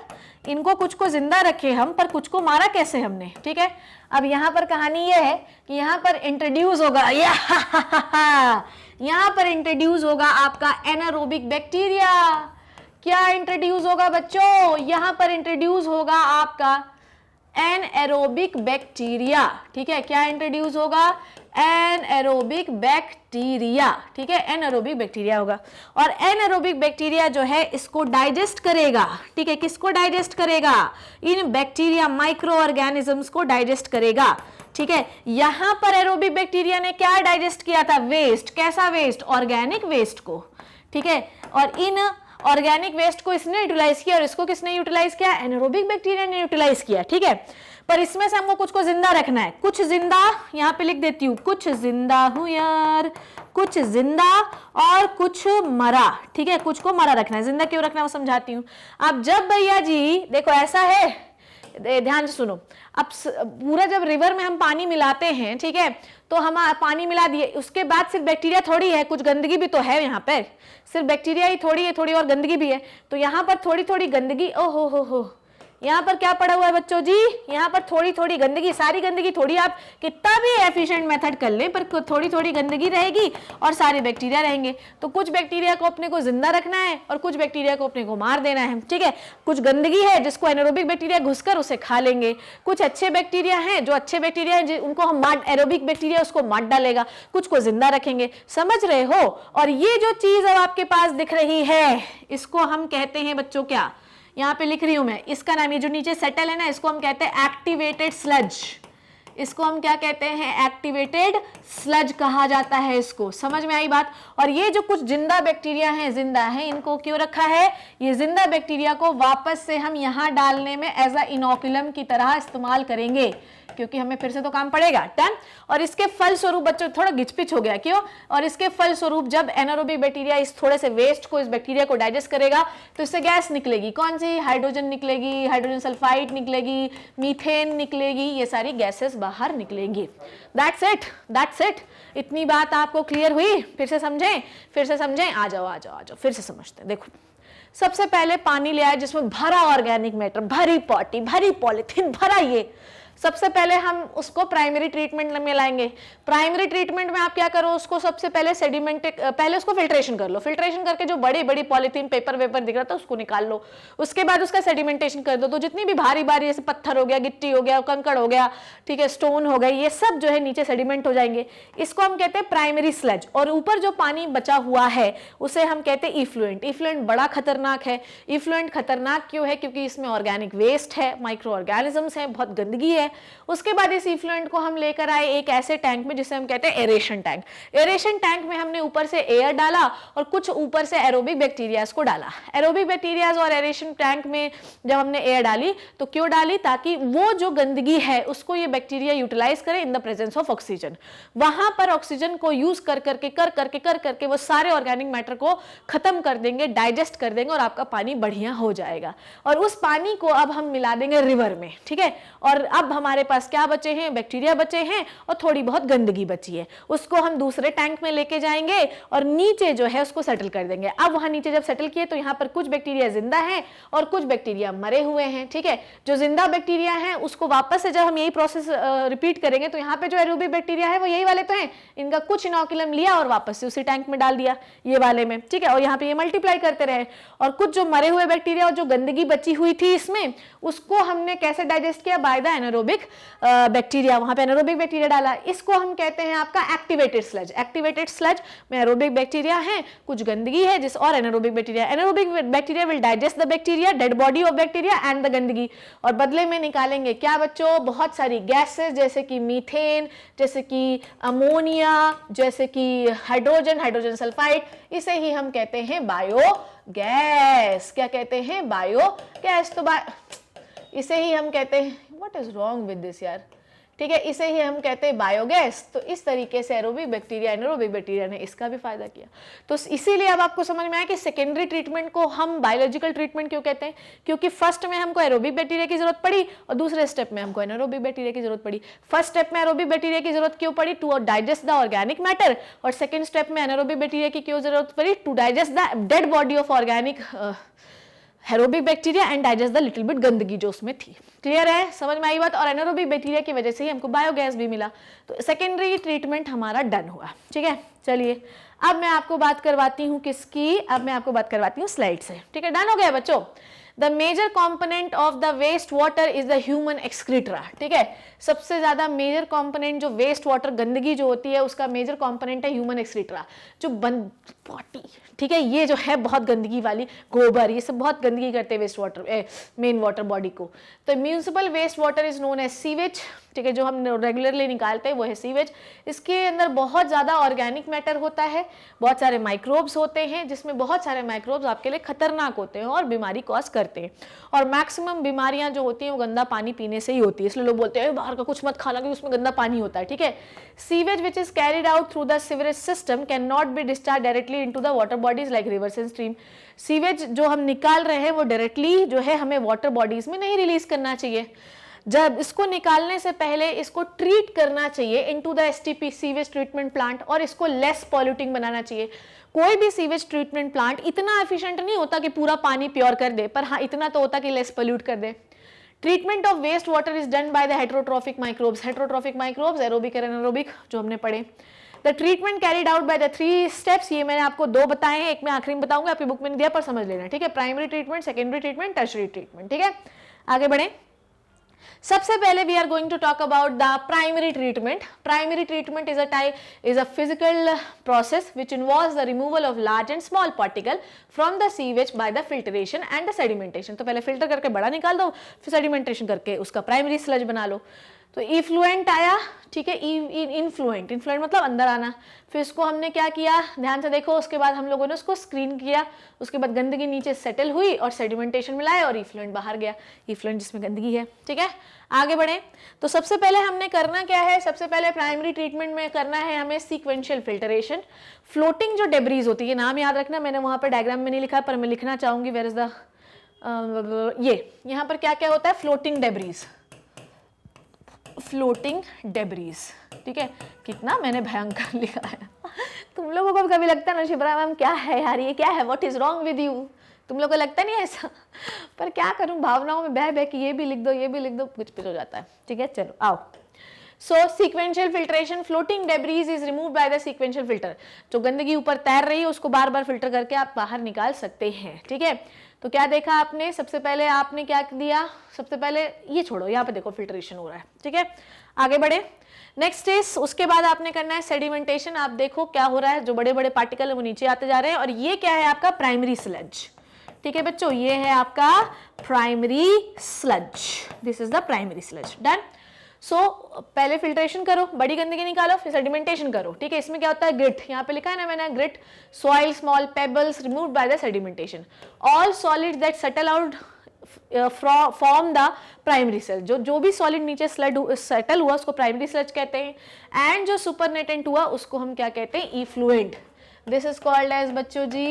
इनको कुछ को जिंदा रखे हम, पर कुछ को मारा कैसे हमने, ठीक है। अब यहाँ पर कहानी ये है कि यहाँ पर इंट्रोड्यूस होगा यहाँ पर इंट्रोड्यूस होगा आपका एनारोबिक बैक्टीरिया। क्या इंट्रोड्यूस होगा बच्चों? यहाँ पर इंट्रोड्यूस होगा आपका एनएरोबिक बैक्टीरिया, ठीक है। क्या इंट्रोड्यूस होगा? एनएरोबिक बैक्टीरिया, ठीक है, एनएरोबिक बैक्टीरिया होगा। और एनएरोबिक बैक्टीरिया जो है इसको डाइजेस्ट करेगा, ठीक है। किसको डाइजेस्ट करेगा? इन बैक्टीरिया माइक्रो ऑर्गेनिजम्स को डाइजेस्ट करेगा, ठीक है। यहां पर एरोबिक बैक्टीरिया ने क्या डाइजेस्ट किया था? वेस्ट। कैसा वेस्ट? ऑर्गेनिक वेस्ट को, ठीक है। और इन ऑर्गेनिक वेस्ट को इसने यूटिलाइज किया, और इसको किसने यूटिलाइज किया? एनारोबिक बैक्टीरिया ने यूटिलाइज किया, ठीक है। पर इसमें से हमको कुछ को जिंदा रखना है। कुछ जिंदा यहाँ पे लिख देती हूँ, कुछ जिंदा हूं यार, कुछ जिंदा और कुछ मरा, ठीक है। कुछ को मरा रखना है, जिंदा क्यों रखना है वो समझाती हूँ। अब जब भैया जी देखो ऐसा है, ध्यान से सुनो। अब पूरा जब रिवर में हम पानी मिलाते हैं, ठीक है, तो हम पानी मिला दिए, उसके बाद सिर्फ बैक्टीरिया थोड़ी है, कुछ गंदगी भी तो है यहाँ पर। सिर्फ बैक्टीरिया ही थोड़ी है, थोड़ी और गंदगी भी है। तो यहाँ पर थोड़ी थोड़ी गंदगी, ओ हो यहाँ पर क्या पड़ा हुआ है बच्चों जी? यहाँ पर थोड़ी थोड़ी गंदगी, सारी गंदगी थोड़ी, आप कितना भी एफिशिएंट मेथड कर लें पर थोड़ी थोड़ी गंदगी रहेगी और सारे बैक्टीरिया रहेंगे। तो कुछ बैक्टीरिया को अपने को जिंदा रखना है और कुछ बैक्टीरिया को अपने को मार देना है, ठीक है। कुछ गंदगी है जिसको एनारोबिक बैक्टीरिया घुसकर उसे खा लेंगे, कुछ अच्छे बैक्टीरिया हैं, जो अच्छे बैक्टीरिया हैं उनको हम एरोबिक बैक्टीरिया उसको मार डालेगा, कुछ को जिंदा रखेंगे, समझ रहे हो। और ये जो चीज अब आपके पास दिख रही है इसको हम कहते हैं बच्चों, क्या यहाँ पे लिख रही हूं मैं, इसका नाम, ये जो नीचे सेटल है ना, इसको हम कहते हैं एक्टिवेटेड स्लज। इसको हम क्या कहते हैं? एक्टिवेटेड स्लज कहा जाता है इसको। समझ में आई बात? और ये जो कुछ जिंदा बैक्टीरिया हैं, जिंदा है, इनको क्यों रखा है? ये जिंदा बैक्टीरिया को वापस से हम यहाँ डालने में एज अ इनोकुलम की तरह इस्तेमाल करेंगे, क्योंकि हमें फिर से तो काम पड़ेगा। डन। और इसके फल स्वरूप बच्चों, थोड़ा गिचपिच हो गया क्यों? और इसके फल स्वरूप जब एनारोबिक बैक्टीरिया इस थोड़े से वेस्ट को, इस बैक्टीरिया को डाइजेस्ट करेगा तो इससे गैस निकलेगी। कौन सी? हाइड्रोजन निकलेगी, हाइड्रोजन सल्फाइड निकलेगी, मीथेन निकलेगी, ये सारी गैसेस बाहर निकलेंगी। That's it, that's it. इतनी बात आपको क्लियर हुई? फिर से समझें, फिर से समझें। आ जाओ आ जाओ आ जाओ, फिर से समझते हैं। देखो, सबसे पहले पानी ले आए जिसमें भरा ऑर्गेनिक मैटर, भरी पॉटी, भरी पॉलिथीन, भरा ये। सबसे पहले हम उसको प्राइमरी ट्रीटमेंट में लाएंगे। प्राइमरी ट्रीटमेंट में आप क्या करो, उसको सबसे पहले सेडिमेंट, पहले उसको फिल्ट्रेशन कर लो। फिल्ट्रेशन करके जो बड़ी बड़ी पॉलिथीन, पेपर वेपर दिख रहा था उसको निकाल लो। उसके बाद उसका सेडिमेंटेशन कर दो। तो जितनी भी भारी भारी जैसे पत्थर हो गया, गिट्टी हो गया, कंकड़ हो गया, ठीक है, स्टोन हो गई, ये सब जो है नीचे सेडिमेंट हो जाएंगे। इसको हम कहते हैं प्राइमरी स्लज। और ऊपर जो पानी बचा हुआ है उसे हम कहते हैं इफ्लुएंट। इफ्लुएंट बड़ा खतरनाक है। इफ्लुएंट खतरनाक क्यों है? क्योंकि इसमें ऑर्गेनिक वेस्ट है, माइक्रो ऑर्गेनिजम्स है, बहुत गंदगी है। उसके बाद इस इफ्लुएंट को हम लेकर आए एक ऐसे टैंक में जिसे हम कहते हैं एरेशन टैंक। एरेशन टैंक में हमने ऊपर से एयर डाला और कुछ ऊपर से एरोबिक बैक्टीरियाज को डाला। एरोबिक बैक्टीरियाज और एरेशन टैंक में जब हमने एयर डाली तो क्यों डाली? ताकि वो जो गंदगी है उसको ये बैक्टीरिया यूटिलाइज करे in the presence of oxygen. वहां पर ऑक्सीजन को यूज कर करके वो सारे ऑर्गेनिक मैटर को खत्म कर देंगे, डाइजेस्ट कर देंगे और आपका पानी बढ़िया हो जाएगा। और उस पानी को अब हम मिला देंगे रिवर में, ठीक है। और अब हमारे पास क्या बचे हैं? बैक्टीरिया बचे हैं और थोड़ी बहुत गंदगी बची है। उसको हम दूसरे टैंक में लेके जाएंगे और नीचे जो है उसको सेटल कर देंगे। अब वहां नीचे जब सेटल किए तो यहाँ पर कुछ बैक्टीरिया जिंदा हैं और कुछ बैक्टीरिया मरे हुए हैं, ठीक है। जो जिंदा बैक्टीरिया हैं उसको वापस से जब हम यही प्रोसेस रिपीट करेंगे तो यहाँ पे जो एरोबिक बैक्टीरिया है वो यही वाले तो हैं, इनका कुछ इनोकुलम लिया और वापस से उसी टैंक में डाल दिया ये वाले में, ठीक है। और यहाँ पे ये मल्टीप्लाई करते रहे और कुछ जो मरे हुए बैक्टीरिया और जो गंदगी बची हुई थी इसमें उसको हमने कैसे डाइजेस्ट किया? By the anaerobic bacteria. वहां पे एनारोबिक बैक्टीरिया डाला। इसको हम कहते हैं आपका एक्टिवेटेड स्लज। एक्टिवेटेड स्लज में एरोबिक बैक्टीरिया है, कुछ गंदगी है जिस और anaerobic bacteria. Anaerobic bacteria will digest the bacteria, dead body of bacteria and the गंदगी, और बदले में निकालेंगे क्या बच्चों? बहुत सारी गैसेस जैसे कि मीथेन, जैसे कि अमोनिया, जैसे कि हाइड्रोजन सल्फाइड। इसे ही हम कहते हैं बायोगैस। क्या कहते हैं? बायोगैस। तो इसे ही हम कहते हैं, what is wrong with this यार, ठीक है, इसे ही हम कहते हैं बायोगैस। तो इस तरीके से एरोबिक बैक्टीरिया, एनारोबिक बैक्टीरिया ने इसका भी फायदा किया। तो इसीलिए अब आपको समझ में आया कि सेकेंडरी ट्रीटमेंट को हम बायोलॉजिकल ट्रीटमेंट क्यों कहते हैं, क्योंकि फर्स्ट में हमको एरोबिक बैक्टीरिया की जरूरत पड़ी और दूसरे स्टेप में हमको एनारोबिक बैक्टीरिया की जरूरत पड़ी। फर्स्ट स्टेप में एरोबिक बैक्टीरिया की जरूरत क्यों पड़ी? To digest the organic matter, और सेकेंड स्टेप में एनारोबिक बैक्टीरिया की क्यों जरूरत पड़ी? To digest the dead body of organic aerobic bacteria and digest the little bit गंदगी जो उसमें थी। क्लियर है? समझ में आई बात? और एनारोबिक बैक्टीरिया की वजह से ही हमको बायोगैस भी मिला। तो सेकेंडरी ट्रीटमेंट हमारा डन हुआ, ठीक है। चलिए अब मैं आपको बात करवाती हूँ किसकी? अब मैं आपको बात करवाती हूँ स्लाइड से, ठीक है। डन हो गया बच्चों? The major component of the waste water is the human excreta, ठीक है। सबसे ज्यादा मेजर कॉम्पोनेंट जो वेस्ट वाटर गंदगी जो होती है उसका मेजर कॉम्पोनेंट है ह्यूमन एक्सक्रीटरा, जो पॉटी, ठीक है, ये जो है बहुत गंदगी वाली, गोबर, ये सब बहुत गंदगी करते हैं waste water, main water body को। तो municipal waste water is known as sewage, ठीक है, जो हम रेगुलरली निकालते हैं वो है सीवेज। इसके अंदर बहुत ज़्यादा ऑर्गेनिक मैटर होता है, बहुत सारे माइक्रोब्स होते हैं, जिसमें बहुत सारे माइक्रोब्स आपके लिए खतरनाक होते हैं और बीमारी कॉज करते हैं। और मैक्सिमम बीमारियां जो होती हैं वो गंदा पानी पीने से ही होती है, इसलिए लोग बोलते हैं बाहर का कुछ मत खाना क्योंकि उसमें गंदा पानी होता है, ठीक है। Sewage which is carried out through the sewerage system can not be discharge directly into the water bodies like reverse and stream. Sewage जो हम निकाल रहे हैं वो डायरेक्टली जो है हमें वाटर बॉडीज में नहीं रिलीज करना चाहिए। जब इसको निकालने से पहले इसको ट्रीट करना चाहिए into the STP, sewage treatment plant, और इसको लेस पॉल्यूटिंग बनाना चाहिए। कोई भी सीवेज ट्रीटमेंट प्लांट इतना एफिशिएंट नहीं होता कि पूरा पानी प्योर कर दे, पर हाँ इतना तो होता कि लेस पोल्यूट कर दे। Treatment of waste water is done by the heterotrophic microbes. Heterotrophic microbes aerobic और एनारोबिक जो हमने पढ़े। The treatment carried out by the 3 steps, ये मैंने आपको 2 बताए हैं, एक मैं आखिरी में बताऊंगा, आपकी बुक में नहीं दिया पर समझ लेना, ठीक है। Primary treatment, secondary treatment, tertiary treatment, ठीक है। आगे बढ़े। सबसे पहले we are going to talk about the primary treatment. Primary treatment is a physical process which involves the removal of large and small particle from the sewage by the filtration and the sedimentation. तो पहले filter करके बड़ा निकाल दो, फिर sedimentation करके उसका primary sludge बना लो। तो इफ्लुएंट आया, ठीक है, इन्फ्लुएंट मतलब अंदर आना। फिर इसको हमने क्या किया, ध्यान से देखो, उसके बाद हम लोगों ने उसको स्क्रीन किया, उसके बाद गंदगी नीचे सेटल हुई और सेडिमेंटेशन मिलाया और इफ्लुएंट बाहर गया, इफ्लुएंट जिसमें गंदगी है, ठीक है। आगे बढ़े। तो सबसे पहले हमने करना क्या है, सबसे पहले प्राइमरी ट्रीटमेंट में करना है हमें सीक्वेंशियल फिल्टरेशन। फ्लोटिंग जो डेब्रीज होती है, नाम याद रखना, मैंने वहां पर डायग्राम में नहीं लिखा पर मैं लिखना चाहूंगी, वेयर इज द ये यहाँ पर क्या क्या होता है, फ्लोटिंग डेब्रीज, फ्लोटिंग डेब्रीज, ठीक है। कितना मैंने भयंकर लिखा है। तुम लोगों को कभी लगता है ना शिप्रा मैम क्या है यार, ये क्या है, what is wrong with you, तुम लोगों को लगता नहीं ऐसा, पर क्या करूं, भावनाओं में बह बह के ये भी लिख दो ये भी लिख दो, कुछ भी हो जाता है, ठीक है। चलो आओ। So sequential filtration, floating debris is removed by the sequential filter. जो गंदगी ऊपर तैर रही है उसको बार बार फिल्टर करके आप बाहर निकाल सकते हैं, ठीक है। तो क्या देखा आपने, सबसे पहले आपने क्या दिया, सबसे पहले ये छोड़ो, यहाँ पे देखो फिल्ट्रेशन हो रहा है, ठीक है। आगे बढ़े। नेक्स्ट इज, उसके बाद आपने करना है सेडिमेंटेशन। आप देखो क्या हो रहा है, जो बड़े बड़े पार्टिकल है वो नीचे आते जा रहे हैं, और ये क्या है आपका प्राइमरी स्लज, ठीक है बच्चों, ये है आपका primary sludge, this is the primary sludge. Done. So पहले फिल्ट्रेशन करो, बड़ी गंदगी निकालो, फिर सेडिमेंटेशन करो, ठीक है। इसमें क्या होता है, ग्रिट, यहाँ पे लिखा है ना मैंने, grit, soil, small pebbles removed by the sedimentation, all solids that settle out form the primary sludge, जो भी सॉलिड नीचे सेटल हुआ उसको प्राइमरी स्लज कहते हैं, एंड जो सुपरनेटेंट हुआ उसको हम क्या कहते हैं, effluent. This is called as बच्चों जी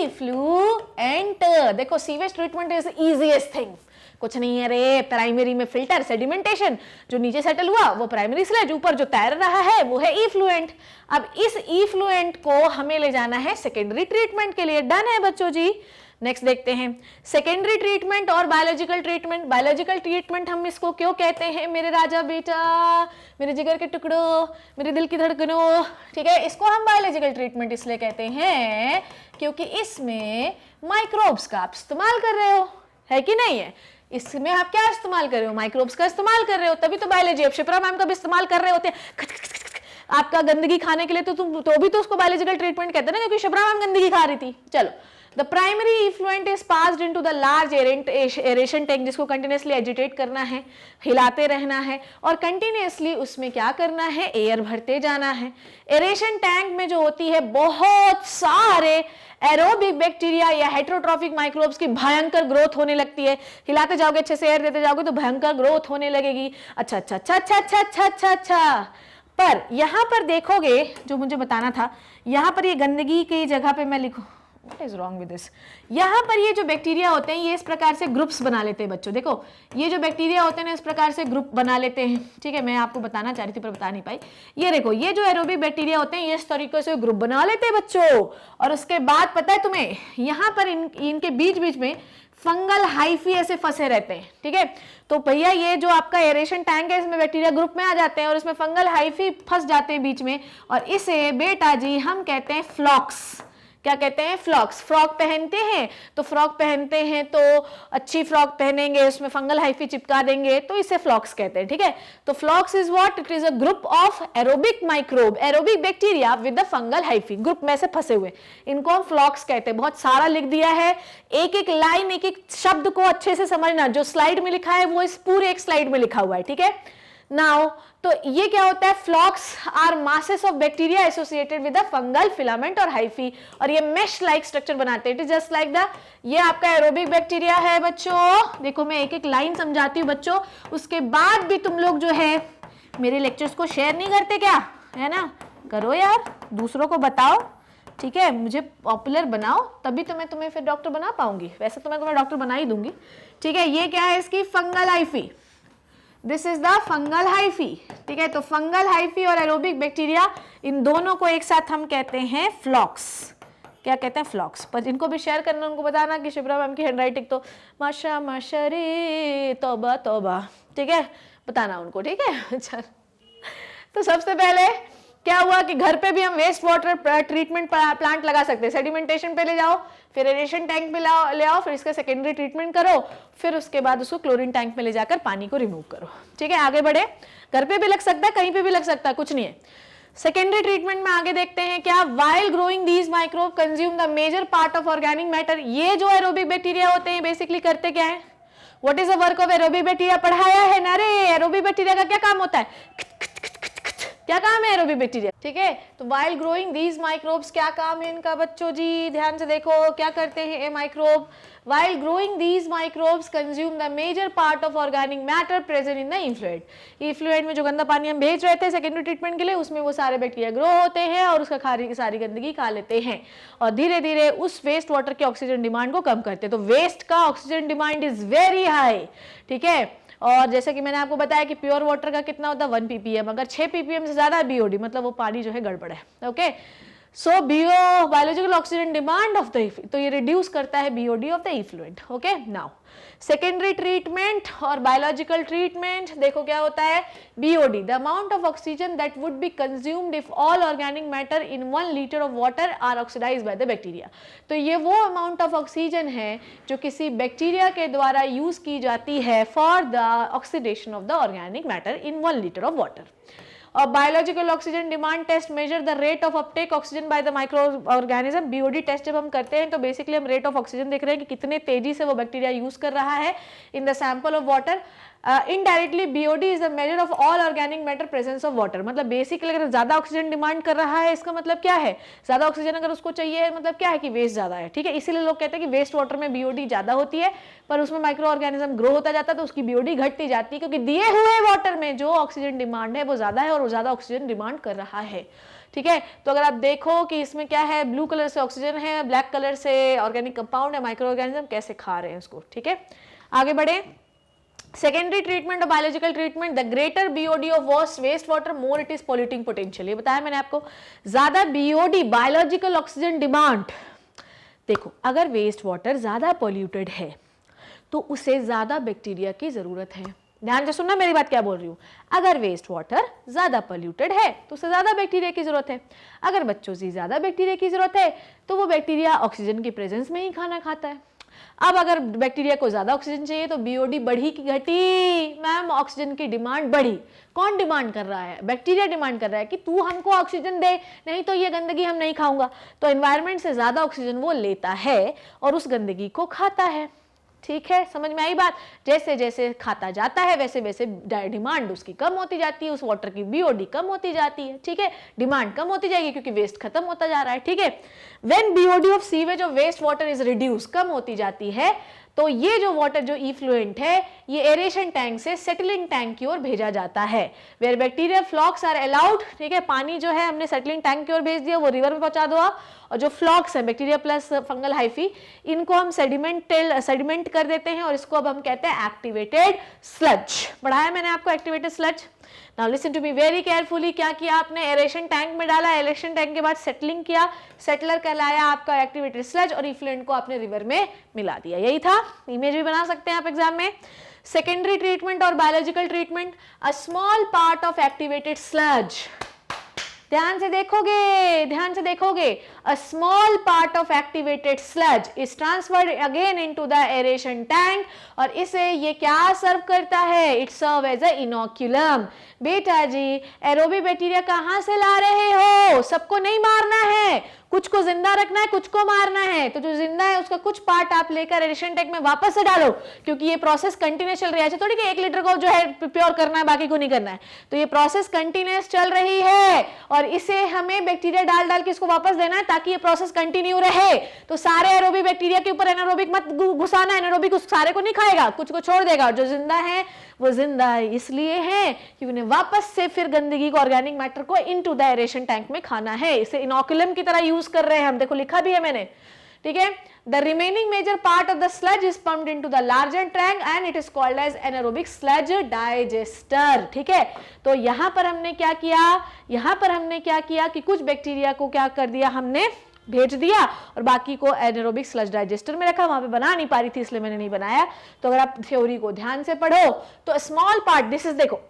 इफ्लुएंट। देखो sewage treatment is easiest thing, कुछ नहीं है रे, प्राइमरी में फिल्टर, सेडिमेंटेशन, जो नीचे सेटल हुआ वो प्राइमरी स्लज, ऊपर जो तैर रहा है वो है इफ्लुएंट। अब इस इफ्लुएंट को हमें ले जाना है सेकेंडरी ट्रीटमेंट के लिए। डन है बच्चों जी। नेक्स्ट देखते हैं सेकेंडरी ट्रीटमेंट और बायोलॉजिकल ट्रीटमेंट। बायोलॉजिकल ट्रीटमेंट हम इसको क्यों कहते हैं मेरे राजा बेटा, मेरे जिगर के टुकड़ों, मेरे दिल की धड़कनों, ठीक है, इसको हम बायोलॉजिकल ट्रीटमेंट इसलिए कहते हैं क्योंकि इसमें माइक्रोब्स का आप इस्तेमाल कर रहे हो, है कि नहीं है। इसमें आप क्या इस्तेमाल कर रहे हो, माइक्रोब्स का इस्तेमाल कर रहे हो, तभी तो बायोलॉजी। अब शिप्रा मैम का भी इस्तेमाल कर रहे होते हैं आपका गंदगी खाने के लिए, तो तुम तो भी तो उसको बायोलॉजिकल ट्रीटमेंट कहते हैं ना, क्योंकि शिप्रा मैम गंदगी खा रही थी। चलो, the primary effluent is passed into the large aeration tank, जिसको कंटिन्यूसली एजिटेट करना है, हिलाते रहना है और कंटिन्यूसली उसमें क्या करना है, एयर भरते जाना है। एरेशन टैंक में जो होती है बहुत सारे एरोबिक बैक्टीरिया या हेटेरोट्रॉफिक माइक्रोब्स की भयंकर ग्रोथ होने लगती है। हिलाते जाओगे, अच्छे से एयर देते जाओगे तो भयंकर ग्रोथ होने लगेगी। अच्छा अच्छा अच्छा अच्छा अच्छा अच्छा अच्छा अच्छा। पर यहाँ पर देखोगे, जो मुझे बताना था, यहाँ पर ये गंदगी की जगह पे मैं लिखूं, What is wrong with this? यहाँ पर ये जो बैक्टीरिया होते हैं ये इस प्रकार से ग्रुप्स बना लेते हैं बच्चों। देखो ये जो बैक्टीरिया होते हैं ना इस प्रकार से ग्रुप बना लेते हैं, ठीक है। मैं आपको बताना चाह रही थी पर बता नहीं पाई। ये देखो ये जो एरोबिक बैक्टीरिया होते हैं ये इस तरीके से ग्रुप बना लेते हैं बच्चों, और उसके बाद पता है तुम्हें यहाँ पर इनके बीच बीच में फंगल हाइफी ऐसे फंसे रहते हैं, ठीक है। तो भैया ये जो आपका एरेशन टैंक है इसमें बैक्टीरिया ग्रुप में आ जाते हैं और इसमें फंगल हाइफी फंस जाते हैं बीच में, और इसे बेटा जी हम कहते हैं फ्लॉक्स। क्या कहते हैं, फ्लॉक्स। फ्रॉक पहनते हैं तो फ्रॉक पहनते हैं तो अच्छी फ्रॉक पहनेंगे, उसमें फंगल हाइफी चिपका देंगे तो इसे फ्लॉक्स कहते हैं, ठीक है। तो flocs is what, it is a group of aerobic microbe, aerobic bacteria with the fungal hyphae, group में से फंसे हुए, इनको हम फ्लॉक्स कहते हैं। बहुत सारा लिख दिया है, एक एक लाइन एक एक शब्द को अच्छे से समझना, जो स्लाइड में लिखा है वो इस पूरे एक स्लाइड में लिखा हुआ है, ठीक है। नाउ तो ये क्या होता है, flocs are masses of bacteria associated with the fungal filament और हाइफी, और ये मेश लाइक स्ट्रक्चर बनाते हैं। It is just like the, ये आपका एरोबिक बैक्टीरिया है बच्चों। देखो मैं एक एक लाइन समझाती हूँ बच्चों, उसके बाद भी तुम लोग जो है मेरे लेक्चर्स को शेयर नहीं करते क्या, है ना, करो यार, दूसरों को बताओ, ठीक है, मुझे पॉपुलर बनाओ, तभी तो मैं तुम्हें फिर डॉक्टर बना पाऊंगी। वैसे तो मैं तुम्हें डॉक्टर बना ही दूंगी, ठीक है। ये क्या है इसकी, fungal hyphae, this is the fungal hyphae, ठीक है। तो फंगल हाइफी और एरोबिक बैक्टीरिया, इन दोनों को एक साथ हम कहते हैं फ्लॉक्स। क्या कहते हैं, फ्लॉक्स। पर इनको भी शेयर करना, उनको बताना कि शिप्रा मैम की हैंडराइटिंग तो माशा माशा रे तौबा तौबा, ठीक है, बताना उनको, ठीक है। चल, तो सबसे पहले क्या हुआ कि घर पे भी हम वेस्ट वाटर ट्रीटमेंट प्लांट लगा सकते हैं। सेडिमेंटेशन पे ले जाओ, फिर एरेशन टैंक पे ले आओ, फिर इसका सेकेंडरी ट्रीटमेंट करो, फिर उसके बाद उसको क्लोरीन टैंक में ले जाकर पानी को रिमूव करो, ठीक है। आगे बढ़े, घर पे भी लग सकता है, कहीं पे भी लग सकता है, कुछ नहीं है। सेकेंडरी ट्रीटमेंट में आगे देखते हैं क्या, while growing these microbe consume the major part of organic matter. ये जो एरोबिक बैक्टीरिया होते हैं बेसिकली करते क्या है, what is the work of aerobic bacteria, पढ़ाया है ना रे। एरोबिक बैक्टीरिया का क्या काम होता है, क्या काम है एरोबिक बैक्टीरिया, ठीक है। तो वाइल ग्रोइंग दीज माइक्रोब्स, क्या काम है इनका बच्चों जी, ध्यान से देखो क्या करते हैं ये microbe. While growing these microbes consume the major part of organic matter present in the effluent. Effluent में जो गंदा पानी हम भेज रहे थे सेकेंडरी ट्रीटमेंट के लिए, उसमें वो सारे बैक्टीरिया ग्रो होते हैं और उसका सारी गंदगी खा लेते हैं और धीरे धीरे उस वेस्ट वाटर की ऑक्सीजन डिमांड को कम करते हैं। तो वेस्ट का oxygen demand is very high, ठीक है। और जैसे कि मैंने आपको बताया कि प्योर वाटर का कितना होता है 1 ppm, अगर 6 ppm से ज्यादा बीओडी मतलब वो पानी जो है गड़बड़ है, okay. So biological oxygen demand of the, तो ये रिड्यूस करता है BOD of the effluent, okay. Now secondary treatment और बायोलॉजिकल ट्रीटमेंट, देखो क्या होता है, BOD the amount of oxygen that would be consumed if all organic matter in 1 litre of water are oxidised by the bacteria. तो ये वो amount of oxygen है जो किसी बैक्टीरिया के द्वारा यूज की जाती है for the oxidation of the organic matter in 1 litre of water. और biological oxygen demand test measure the rate of uptake oxygen by the micro organism. BOD test जब हम करते हैं तो बेसिकली हम रेट ऑफ ऑक्सीजन देख रहे हैं कि कितने तेजी से वो बैक्टीरिया यूज कर रहा है in the sample of water indirectly BOD is the measure of all organic matter presence of water, मतलब बेसिकली अगर ज्यादा ऑक्सीजन डिमांड कर रहा है इसका मतलब क्या है, ज्यादा ऑक्सीजन अगर उसको चाहिए मतलब क्या है कि वेस्ट ज्यादा है, ठीक है। इसीलिए लोग कहते हैं कि वेस्ट वाटर में बीओडी ज्यादा होती है, पर उसमें माइक्रो ऑर्गेनिज्म ग्रो होता जाता है तो उसकी बीओडी घटती जाती है, क्योंकि दिए हुए वाटर में जो ऑक्सीजन डिमांड है वो ज्यादा है और वो ज्यादा ऑक्सीजन डिमांड कर रहा है, ठीक है। तो अगर आप देखो कि इसमें क्या है, ब्लू कलर से ऑक्सीजन है, ब्लैक कलर से ऑर्गेनिक कंपाउंड है, माइक्रो ऑर्गेनिज्म कैसे खा रहे हैं उसको, ठीक है। आगे बढ़े, सेकेंडरी ट्रीटमेंट और biological treatment, the greater BOD of waste water more it is polluting potential, ये बताया मैंने आपको। ज्यादा बीओडी बायोलॉजिकल ऑक्सीजन डिमांड, देखो अगर वेस्ट वाटर ज्यादा पॉल्यूटेड है तो उसे ज्यादा बैक्टीरिया की जरूरत है, ध्यान से सुनना मेरी बात क्या बोल रही हूँ। अगर वेस्ट वाटर ज्यादा पॉल्यूटेड है तो उसे ज्यादा बैक्टीरिया की जरूरत है, अगर बच्चों से ज्यादा बैक्टीरिया की जरूरत है तो वो बैक्टीरिया ऑक्सीजन की प्रेजेंस में ही खाना खाता है। अब अगर बैक्टीरिया को ज्यादा ऑक्सीजन चाहिए तो बीओडी बढ़ी कि घटी, मैम ऑक्सीजन की डिमांड बढ़ी। कौन डिमांड कर रहा है, बैक्टीरिया डिमांड कर रहा है कि तू हमको ऑक्सीजन दे, नहीं तो ये गंदगी हम नहीं खाऊंगा। तो एनवायरनमेंट से ज्यादा ऑक्सीजन वो लेता है और उस गंदगी को खाता है, ठीक है, समझ में आई बात। जैसे जैसे खाता जाता है वैसे वैसे डिमांड उसकी कम होती जाती है, उस वाटर की बीओडी कम होती जाती है, ठीक है, डिमांड कम होती जाएगी क्योंकि वेस्ट खत्म होता जा रहा है, ठीक है। When BOD of sewage of waste water is reduce, कम होती जाती है, तो ये जो वाटर जो इफ्लुएंट है ये एरेशन टैंक से सेटलिंग टैंक की ओर भेजा जाता है, वेयर बैक्टीरिया फ्लॉक्स आर अलाउड, ठीक है। पानी जो है हमने सेटलिंग टैंक की ओर भेज दिया, वो रिवर में पहुंचा दो आप, और जो फ्लॉक्स है बैक्टीरिया प्लस फंगल हाइफी, इनको हम सेडिमेंट कर देते हैं और इसको अब हम कहते हैं एक्टिवेटेड स्लज। पढ़ाया मैंने आपको activated sludge. Now listen to me very carefully, क्या किया आपने, एरेशन टैंक में डाला, एरेशन टैंक के बाद सेटलिंग किया, सेटलर कहलाया आपका एक्टिवेटेड स्लज, और इफ्लुएंट को आपने रिवर में मिला दिया, यही था। इमेज भी बना सकते हैं आप एग्जाम में। सेकेंडरी ट्रीटमेंट और biological treatment, a small part of activated sludge, ध्यान से देखोगे, ध्यान से देखोगे, a small part of activated sludge is transferred again into the aeration tank, और इसे ये क्या सर्व करता है, it serve as a inoculum। बेटा जी एरोबिक बैक्टीरिया कहाँ से ला रहे हो, सबको नहीं मारना है, कुछ को जिंदा रखना है, कुछ को मारना है, तो जो जिंदा है उसका कुछ पार्ट आप लेकर एरेशन टैंक में वापस से डालो, क्योंकि ये प्रोसेस कंटिन्यूस चल रही है, थोड़ी कि 1 लीटर को जो है प्योर करना है बाकी को नहीं करना है, तो ये प्रोसेस कंटिन्यूस चल रही है और इसे हमें बैक्टीरिया डाल डाल के इसको वापस देना है ताकि ये प्रोसेस कंटिन्यू रहे। तो सारे एरोबिक बैक्टीरिया के ऊपर एनारोबिक मत घुसाना, एनारोबिक उस सारे को नहीं खाएगा, कुछ को छोड़ देगा, और जो जिंदा है वो जिंदा इसलिए है कि उन्हें वापस से फिर गंदगी को, ऑर्गेनिक मैटर को इनटू द एरेशन टैंक में खाना है। इसे इनोकुलम की तरह यूज कर रहे हैं हम, देखो लिखा भी है मैंने, ठीक है। The remaining major part of the sludge is pumped into the larger tank and it is called as anaerobic sludge digester, ठीक है। तो यहां पर हमने क्या किया, कि कुछ बैक्टीरिया को क्या कर दिया, हमने भेज दिया और बाकी को एनारोबिक स्लज डाइजेस्टर में रखा, वहां पे बना नहीं पा रही थी इसलिए मैंने नहीं बनाया। तो अगर आप थ्योरी को ध्यान से पढ़ो तो स्मॉल पार्ट, दिस इज देखो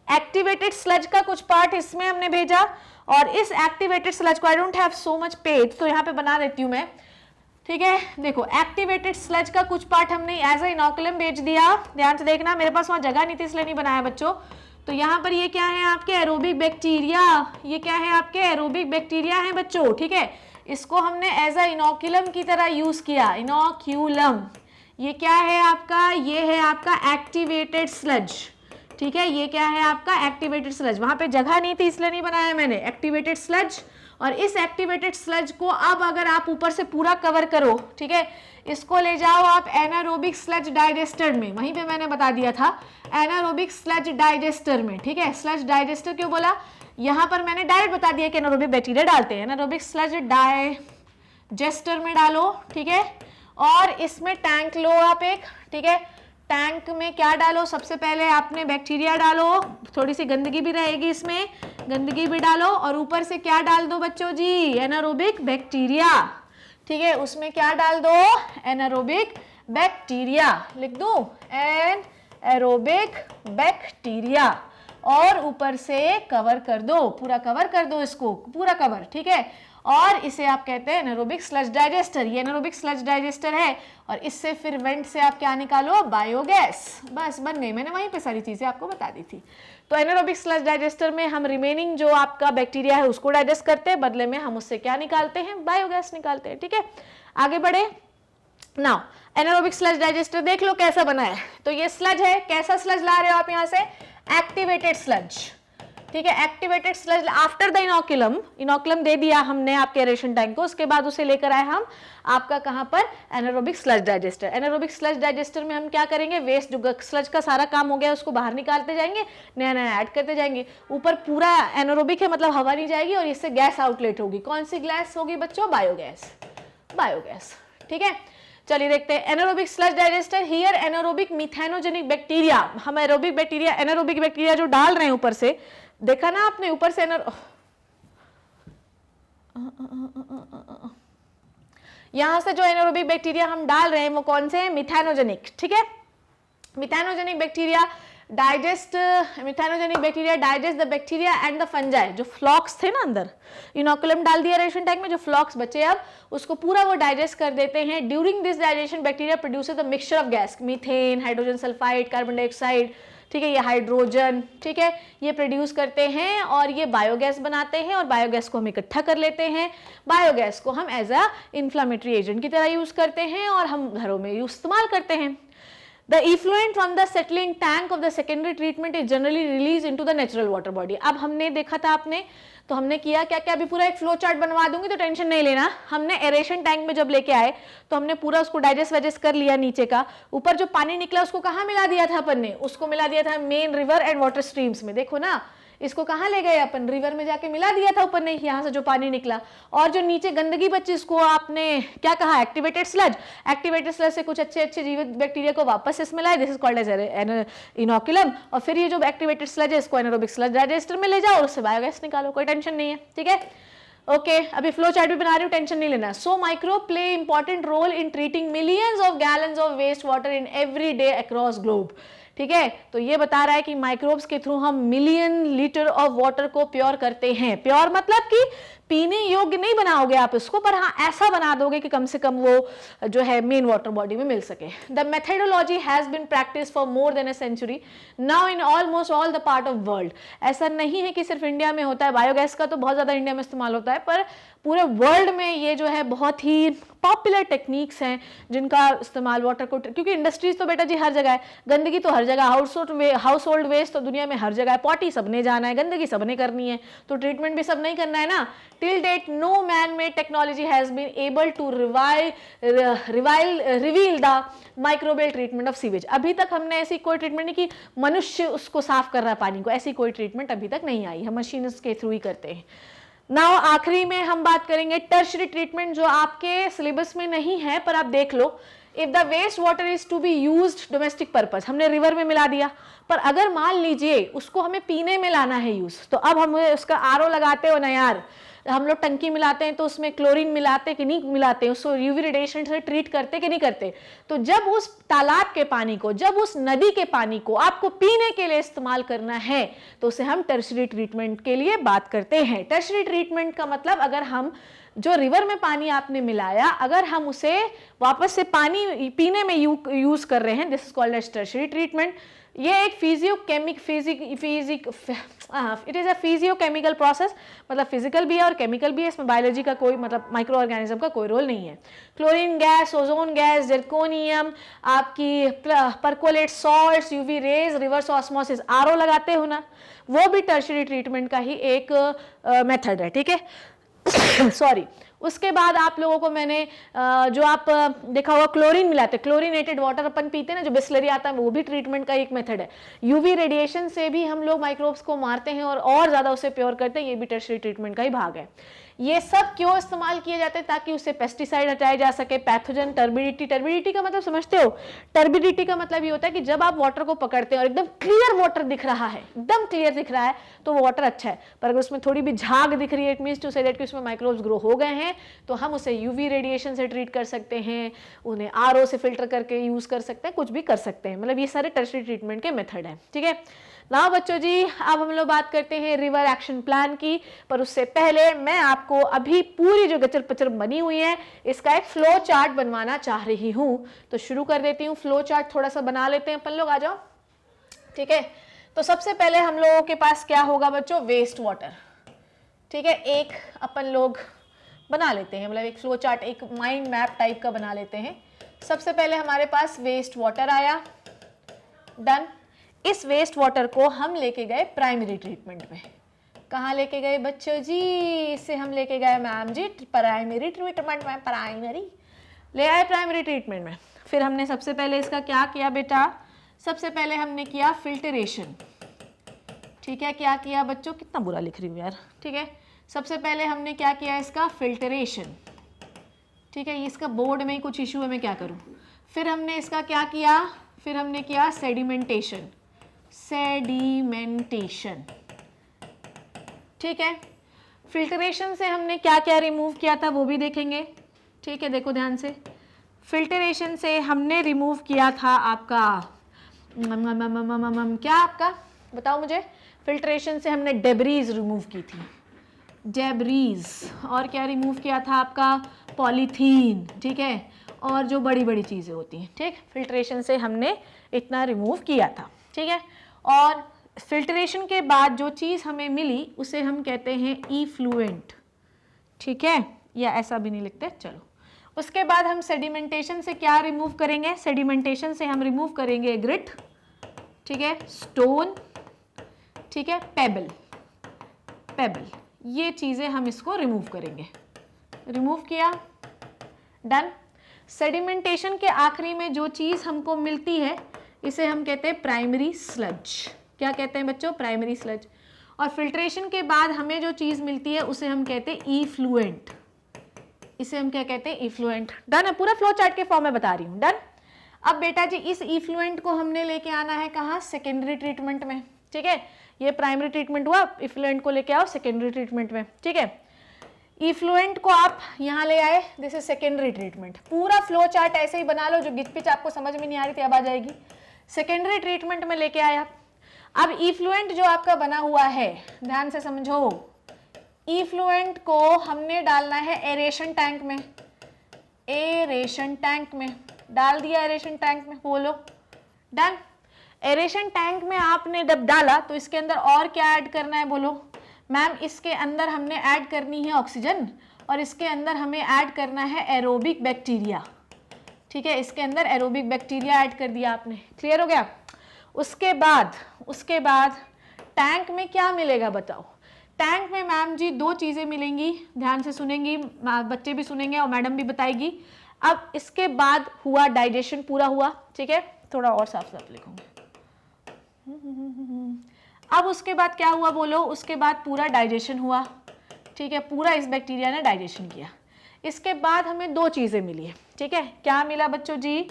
एक्टिवेटेड स्लज का कुछ पार्ट इसमें हमने भेजा, और इस एक्टिवेटेड स्लज को, I don't have so much page तो यहाँ पे बना देती हूँ मैं, ठीक है। देखो एक्टिवेटेड स्लज का कुछ पार्ट हमने एज ए इनोकुलम भेज दिया, ध्यान से देखना, मेरे पास वहां जगह नहीं थी इसलिए नहीं बनाया बच्चों। तो यहाँ पर ये क्या है आपके एरोबिक बैक्टीरिया, ये क्या है आपके एरोबिक बैक्टीरिया है बच्चों, ठीक है। इसको हमने एज अ इनोकुलम की तरह यूज किया, इनोक्यूलम। ये क्या है आपका, ये है आपका एक्टिवेटेड स्लज, ठीक है। ये क्या है आपका एक्टिवेटेड स्लज, वहां पे जगह नहीं थी इसलिए नहीं बनाया मैंने, एक्टिवेटेड स्लज। और इस एक्टिवेटेड स्लज को अब अगर आप ऊपर से पूरा कवर करो, ठीक है, इसको ले जाओ आप एनारोबिक स्लज डाइजेस्टर में, वहीं पे मैंने बता दिया था एनारोबिक स्लज डाइजेस्टर में, ठीक है। स्लज डाइजेस्टर क्यों बोला, यहां पर मैंने डायरेक्ट बता दिया कि एनारोबिक बैक्टीरिया डालते हैं, एनारोबिक स्लज डाइजेस्टर में डालो, ठीक है। और इसमें टैंक लो आप एक, ठीक है। टैंक में क्या डालो, सबसे पहले आपने बैक्टीरिया डालो, थोड़ी सी गंदगी भी रहेगी इसमें, गंदगी भी डालो, और ऊपर से क्या डाल दो बच्चों जी, एनारोबिक बैक्टीरिया, ठीक है। उसमें क्या डाल दो, एनारोबिक बैक्टीरिया, लिख दूं एनारोबिक बैक्टीरिया, और ऊपर से कवर कर दो, पूरा कवर कर दो इसको, पूरा कवर, ठीक है। और इसे आप कहते हैं एनारोबिक स्लज डाइजेस्टर, ये एनारोबिक स्लज डाइजेस्टर है, और इससे फिर वेंट से आप क्या निकालो, बायोगैस, बस बन गई, मैंने वहीं पे सारी चीजें आपको बता दी थी। तो एनारोबिक स्लज डाइजेस्टर में हम रिमेनिंग जो आपका बैक्टीरिया है उसको डाइजेस्ट करते हैं, बदले में हम उससे क्या निकालते हैं, बायोगैस निकालते हैं, ठीक है। आगे बढ़े, नाउ एनारोबिक स्लज डाइजेस्टर देख लो कैसा बना है। तो ये स्लज है, कैसा स्लज ला रहे हो आप यहाँ से, एक्टिवेटेड स्लज, ठीक है, activated sludge after the inoculum, inoculum दे दिया हमने आपके एरेशन टैंक को, उसके बाद उसे लेकर आए हम आपका कहां पर, anaerobic sludge digester. Anaerobic sludge digester में हम क्या करेंगे, वेस्ट जो स्लज का सारा काम हो गया उसको बाहर निकालते जाएंगे, नया नया ऐड करते जाएंगे। ऊपर पूरा एनारोबिक है मतलब हवा नहीं जाएगी और इससे गैस आउटलेट होगी। कौन सी गैस होगी बच्चों, बायोगैस, बायोगैस, ठीक है। चलिए देखते हैं anaerobic sludge digester. Here anaerobic methanogenic bacteria, हम एरोबिक बैक्टीरिया, एनारोबिक बैक्टीरिया जो डाल रहे हैं ऊपर से, देखा ना आपने ऊपर से यहां से जो एनारोबिक बैक्टीरिया हम डाल रहे हैं वो कौन से हैं, मिथेनोजेनिक, ठीक है। Methanogenic bacteria digest, methanogenic bacteria digest the bacteria and the fungi, जो फ्लॉक्स थे ना अंदर, इनोकुलम डाल दिया रेशन टैंक में, जो फ्लॉक्स बचे अब उसको पूरा वो डाइजेस्ट कर देते हैं। During this digestion bacteria produces the mixture of gas, methane, hydrogen sulphide, carbon dioxide, ठीक है, ये हाइड्रोजन, ठीक है, ये प्रोड्यूस करते हैं और ये बायोगैस बनाते हैं और बायोगैस को हम इकट्ठा कर लेते हैं। बायोगैस को हम एज अ इन्फ्लामेटरी एजेंट की तरह यूज करते हैं और हम घरों में इस्तेमाल करते हैं। The effluent from the settling tank of the secondary treatment is generally released into the natural water body. अब हमने देखा था आपने, तो हमने किया क्या क्या, अभी पूरा एक फ्लो चार्ट बनवा दूंगी तो टेंशन नहीं लेना। हमने एरेशन टैंक में जब लेके आए तो हमने पूरा उसको डाइजेस्ट वाइजेस्ट कर लिया, नीचे का, ऊपर जो पानी निकला उसको कहाँ मिला दिया था अपन ने, उसको मिला दिया था main river and water streams में। देखो ना, इसको कहाँ ले गए अपन, रिवर में जाके मिला दिया था ऊपर ने, यहाँ से जो पानी निकला, और जो नीचे गंदगी बची इसको आपने क्या कहा, एक्टिवेटेड स्लज। एक्टिवेटेड स्लज से कुछ अच्छे अच्छे जीवित बैक्टीरिया को वापस इसमें लाए, this is called as inoculum, और फिर ये जो एक्टिवेटेड स्लज है इसको एनारोबिक स्लज डाइजेस्टर में ले जाओ और उससे बायोगैस निकालो, कोई टेंशन नहीं है, ठीक है। ओके, अभी फ्लो चार्ट भी बना रही हूँ, टेंशन नहीं लेना। So microbe play important role in treating millions of gallons of waste water in every day across globe, ठीक है। तो ये बता रहा है कि माइक्रोब्स के थ्रू हम मिलियन लीटर ऑफ वाटर को प्योर करते हैं। प्योर मतलब कि पीने योग्य नहीं बनाओगे आप इसको, पर हाँ ऐसा बना दोगे कि कम से कम वो जो है मेन वाटर बॉडी में मिल सके। The methodology has been practice for more than a century now in almost all the part of world. ऐसा नहीं है कि सिर्फ इंडिया में होता है, बायोगैस का तो बहुत ज्यादा इंडिया में इस्तेमाल होता है, पर पूरे वर्ल्ड में ये जो है बहुत ही पॉपुलर टेक्निक्स हैं जिनका इस्तेमाल वाटर को, क्योंकि इंडस्ट्रीज तो बेटा जी हर जगह है, गंदगी तो हर जगह, हाउस होल्ड वेस्ट तो दुनिया में हर जगह है, पॉटी सबने जाना है, गंदगी सबने करनी है, तो ट्रीटमेंट भी सब नहीं करना है ना। Till date no man made technology has been able to reveal the microbial treatment of sewage. अभी तक हमने ऐसी कोई ट्रीटमेंट नहीं की, मनुष्य उसको साफ कर रहा है पानी को, ऐसी कोई ट्रीटमेंट अभी तक नहीं आई, हम मशीन के थ्रू ही करते हैं। नाउ आखिरी में हम बात करेंगे टर्शरी ट्रीटमेंट, जो आपके सिलेबस में नहीं है पर आप देख लो। If the waste water is to be used domestic purpose, हमने रिवर में मिला दिया, पर अगर मान लीजिए उसको हमें पीने में लाना है यूज, तो अब हम उसका आरओ लगाते हो ना यार, हम लोग टंकी मिलाते हैं तो उसमें क्लोरीन मिलाते कि नहीं मिलाते, उसको यूवी रेडिएशन से ट्रीट करते कि नहीं करते। तो जब उस तालाब के पानी को, जब उस नदी के पानी को आपको पीने के लिए इस्तेमाल करना है तो उसे हम टर्शरी ट्रीटमेंट के लिए बात करते हैं। टर्शरी ट्रीटमेंट का मतलब, अगर हम जो रिवर में पानी आपने मिलाया, अगर हम उसे वापस से पानी पीने में यूज कर रहे हैं, this is called as tertiary treatment. ये एक it is a physiochemical process, मतलब फिजिकल भी है और केमिकल भी है, इसमें बायोलॉजी का कोई, मतलब माइक्रो ऑर्गेनिज्म का कोई रोल नहीं है। Chlorine gas, ozone gas, zirconium, आपकी percolate salts, UV rays, reverse osmosis, RO लगाते हो ना, वो भी टर्शरी ट्रीटमेंट का ही एक मेथड है, ठीक है। सॉरी, उसके बाद आप लोगों को मैंने जो आप देखा होगा क्लोरीन मिलाते, क्लोरीनेटेड वाटर अपन पीते हैं ना, जो बिस्लरी आता है, वो भी ट्रीटमेंट का एक मेथड है। यूवी रेडिएशन से भी हम लोग माइक्रोब्स को मारते हैं और ज्यादा उसे प्योर करते हैं, ये भी टर्शरी ट्रीटमेंट का ही भाग है। ये सब क्यों इस्तेमाल किए जाते हैं, ताकि उससे पेस्टिसाइड हटाए जा सके, पैथोजन, टर्बिडिटी। टर्बिडिटी का मतलब समझते हो, टर्बिडिटी का मतलब ये होता है कि जब आप वाटर को पकड़ते हैं और एकदम क्लियर वाटर दिख रहा है, एकदम क्लियर दिख रहा है, तो वो वाटर अच्छा है, पर अगर उसमें थोड़ी भी झाग दिख रही है, it means to say that कि उसमें माइक्रोब्स ग्रो हो गए हैं, तो हम उसे यूवी रेडिएशन से ट्रीट कर सकते हैं, उन्हें आरओ से फिल्टर करके यूज कर सकते हैं, कुछ भी कर सकते हैं, मतलब ये सारे टर्शरी ट्रीटमेंट के मेथड हैं, ठीक है। ना बच्चों जी, अब हम लोग बात करते हैं रिवर एक्शन प्लान की, पर उससे पहले मैं आपको अभी पूरी जो गचर पचर बनी हुई है इसका एक फ्लो चार्ट बनवाना चाह रही हूं, तो शुरू कर देती हूँ। फ्लो चार्ट थोड़ा सा बना लेते हैं अपन लोग, आ जाओ, ठीक है। तो सबसे पहले हम लोगों के पास क्या होगा बच्चों, वेस्ट वाटर, ठीक है, एक अपन लोग बना लेते हैं, मतलब एक फ्लो चार्ट, एक माइंड मैप टाइप का बना लेते हैं। सबसे पहले हमारे पास वेस्ट वाटर आया, डन। इस वेस्ट वाटर को हम लेके गए प्राइमरी ट्रीटमेंट में। कहाँ लेके गए बच्चों जी? इसे हम लेके गए मैम जी प्राइमरी ट्रीटमेंट में, प्राइमरी ले आए प्राइमरी ट्रीटमेंट में। फिर हमने सबसे पहले इसका क्या किया बेटा? सबसे पहले हमने किया फिल्टरेशन, ठीक है। क्या किया बच्चों? कितना बुरा लिख रही हूँ यार, ठीक है। सबसे पहले हमने क्या किया? इसका फिल्टरेशन, ठीक है। इसका बोर्ड में ही कुछ इशू है, मैं क्या करूँ। फिर हमने इसका क्या किया? फिर हमने किया सेडिमेंटेशन, सेडिमेंटेशन, ठीक है। फिल्टरेशन से हमने क्या क्या रिमूव किया था वो भी देखेंगे, ठीक है। देखो ध्यान से, फिल्टरेशन से हमने रिमूव किया था आपका क्या आपका बताओ मुझे। फिल्टरेशन से हमने डेब्रीज रिमूव की थी, डेब्रीज। और क्या रिमूव किया था आपका? पॉलीथीन, ठीक है। और जो बड़ी बड़ी चीज़ें होती हैं, ठीक। फिल्टरेशन से हमने इतना रिमूव किया था, ठीक है। और फिल्टरेशन के बाद जो चीज़ हमें मिली उसे हम कहते हैं इफ्लुएंट, ठीक है। या ऐसा भी नहीं लिखते, चलो। उसके बाद हम सेडिमेंटेशन से क्या रिमूव करेंगे? सेडिमेंटेशन से हम रिमूव करेंगे ग्रिट, ठीक है, स्टोन, ठीक है, पेबल, पेबल, ये चीज़ें हम इसको रिमूव करेंगे। रिमूव किया, डन। सेडिमेंटेशन के आखिरी में जो चीज़ हमको मिलती है इसे हम कहते हैं प्राइमरी स्लज। क्या कहते हैं बच्चों? Primary sludge. और फिल्ट्रेशन के बाद हमें जो चीज़ मिलती है उसे हम कहते हैं इफ्लुएंट, इसे हम क्या कहते हैं? इफ्लुएंट। डन है, पूरा फ्लो चार्ट के फॉर्म में बता रही हूँ, डन। अब बेटा जी इस इफ्लुएंट को हमने लेके आना है कहाँ? सेकेंडरी ट्रीटमेंट में, ठीक है। ये प्राइमरी ट्रीटमेंट हुआ, इफ्लुएंट को लेके आओ सेकेंडरी ट्रीटमेंट में, ठीक है। इफ्लुएंट को आप यहाँ ले आए, दिस इज सेकेंडरी ट्रीटमेंट। पूरा फ्लो चार्ट ऐसे ही बना लो, जो गिचपिच आपको समझ में नहीं आ रही थी अब आ जाएगी। सेकेंडरी ट्रीटमेंट में लेके आया। अब इफ्लुएंट जो आपका बना हुआ है, ध्यान से समझो, इफ्लुएंट को हमने डालना है एरेशन टैंक में, एरेशन टैंक में डाल दिया, एरेशन टैंक में, बोलो डन। एरेशन टैंक में आपने जब डाला तो इसके अंदर और क्या ऐड करना है? बोलो मैम। इसके अंदर हमने ऐड करनी है ऑक्सीजन और इसके अंदर हमें ऐड करना है एरोबिक बैक्टीरिया, ठीक है। इसके अंदर एरोबिक बैक्टीरिया ऐड कर दिया आपने, क्लियर हो गया। उसके बाद टैंक में क्या मिलेगा बताओ? टैंक में मैम जी दो चीज़ें मिलेंगी, ध्यान से सुनेंगी, बच्चे भी सुनेंगे और मैडम भी बताएगी। अब इसके बाद हुआ डाइजेशन, पूरा हुआ, ठीक है। थोड़ा और साफ साफ लिखूंगी। अब उसके बाद क्या हुआ बोलो? उसके बाद पूरा डाइजेशन हुआ, ठीक है। पूरा इस बैक्टीरिया ने डाइजेशन किया। इसके बाद हमें दो चीज़ें मिली है, ठीक है। क्या मिला बच्चों जी?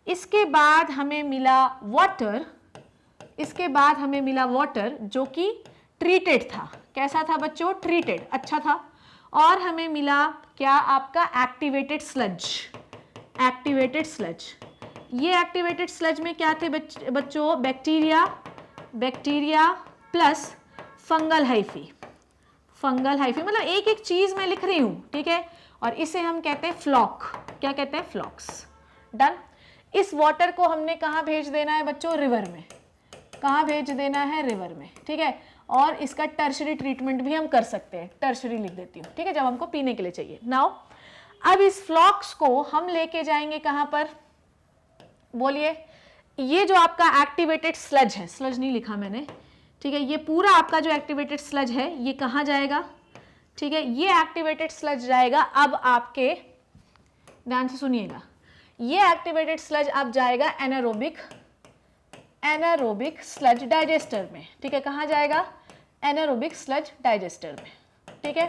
इसके बाद हमें मिला वाटर, इसके बाद हमें मिला वाटर जो कि ट्रीटेड था। कैसा था बच्चों? ट्रीटेड, अच्छा था। और हमें मिला क्या? आपका एक्टिवेटेड स्लज, एक्टिवेटेड स्लज। ये एक्टिवेटेड स्लज में क्या थे बच्चों? Bacteria, bacteria plus fungal hyphae, fungal hyphae, मतलब एक एक चीज़ मैं लिख रही हूँ, ठीक है। और इसे हम कहते हैं फ्लॉक, क्या कहते हैं? फ्लॉक्स, डन। इस वाटर को हमने कहाँ भेज देना है बच्चों? रिवर में। कहाँ भेज देना है? रिवर में, ठीक है। और इसका टर्शरी ट्रीटमेंट भी हम कर सकते हैं, टर्शरी लिख देती हूँ, ठीक है, जब हमको पीने के लिए चाहिए। नाउ अब इस फ्लॉक्स को हम लेके जाएंगे कहाँ पर? बोलिए। ये जो आपका एक्टिवेटेड स्लज है, स्लज नहीं लिखा मैंने, ठीक है, ये पूरा आपका जो एक्टिवेटेड स्लज है ये कहाँ जाएगा? ठीक है, ये एक्टिवेटेड स्लज जाएगा अब आपके, ध्यान से सुनिएगा, ये एक्टिवेटेड स्लज अब जाएगा एनारोबिक, एनारोबिक स्लज डाइजेस्टर में, ठीक है। कहाँ जाएगा? एनारोबिक स्लज डाइजेस्टर में, ठीक है,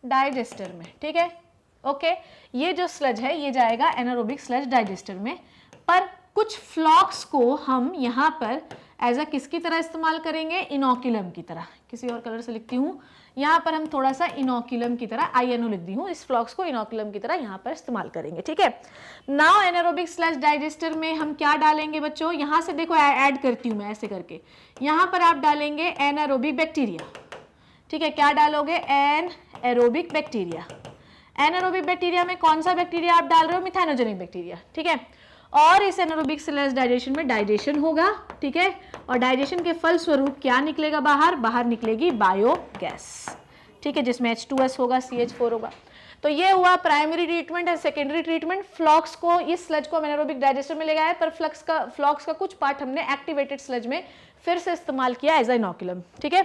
डाइजेस्टर में, ठीक है, ओके। ये जो स्लज है ये जाएगा एनारोबिक स्लज डाइजेस्टर में। पर कुछ फ्लॉक्स को हम यहाँ पर एज अ किसकी तरह इस्तेमाल करेंगे? इनोकुलम की तरह। किसी और कलर से लिखती हूँ, यहाँ पर हम थोड़ा सा इनोकुलम की तरह INO लिख दी हूँ, इस फ्लॉक्स को इनोकुलम की तरह यहाँ पर इस्तेमाल करेंगे, ठीक है। नाउ एनारोबिक स्लज डाइजेस्टर में हम क्या डालेंगे बच्चों? यहाँ से देखो ऐड करती हूँ मैं ऐसे करके, यहाँ पर आप डालेंगे एनारोबिक बैक्टीरिया, ठीक है। क्या डालोगे? Anaerobic bacteria. एनारोबिक बैक्टीरिया में कौन सा बैक्टीरिया आप डाल रहे हो? मिथाइनोजेनिक बैक्टीरिया, ठीक है। और इस एनारोबिक स्लज डाइजेशन में डाइजेशन होगा, ठीक है, और डाइजेशन के फलस्वरूप क्या निकलेगा बाहर? बाहर निकलेगी बायोगैस, ठीक है, जिसमें H2S होगा, CH4 होगा। तो ये हुआ प्राइमरी ट्रीटमेंट है। सेकेंडरी ट्रीटमेंट, फ्लॉक्स को, इस स्लज को एनारोबिक डाइजेस्टर में ले गया है, पर फ्लॉक्स का कुछ पार्ट हमने एक्टिवेटेड स्लज में फिर से इस्तेमाल किया एज इनोकुलम। ठीक है,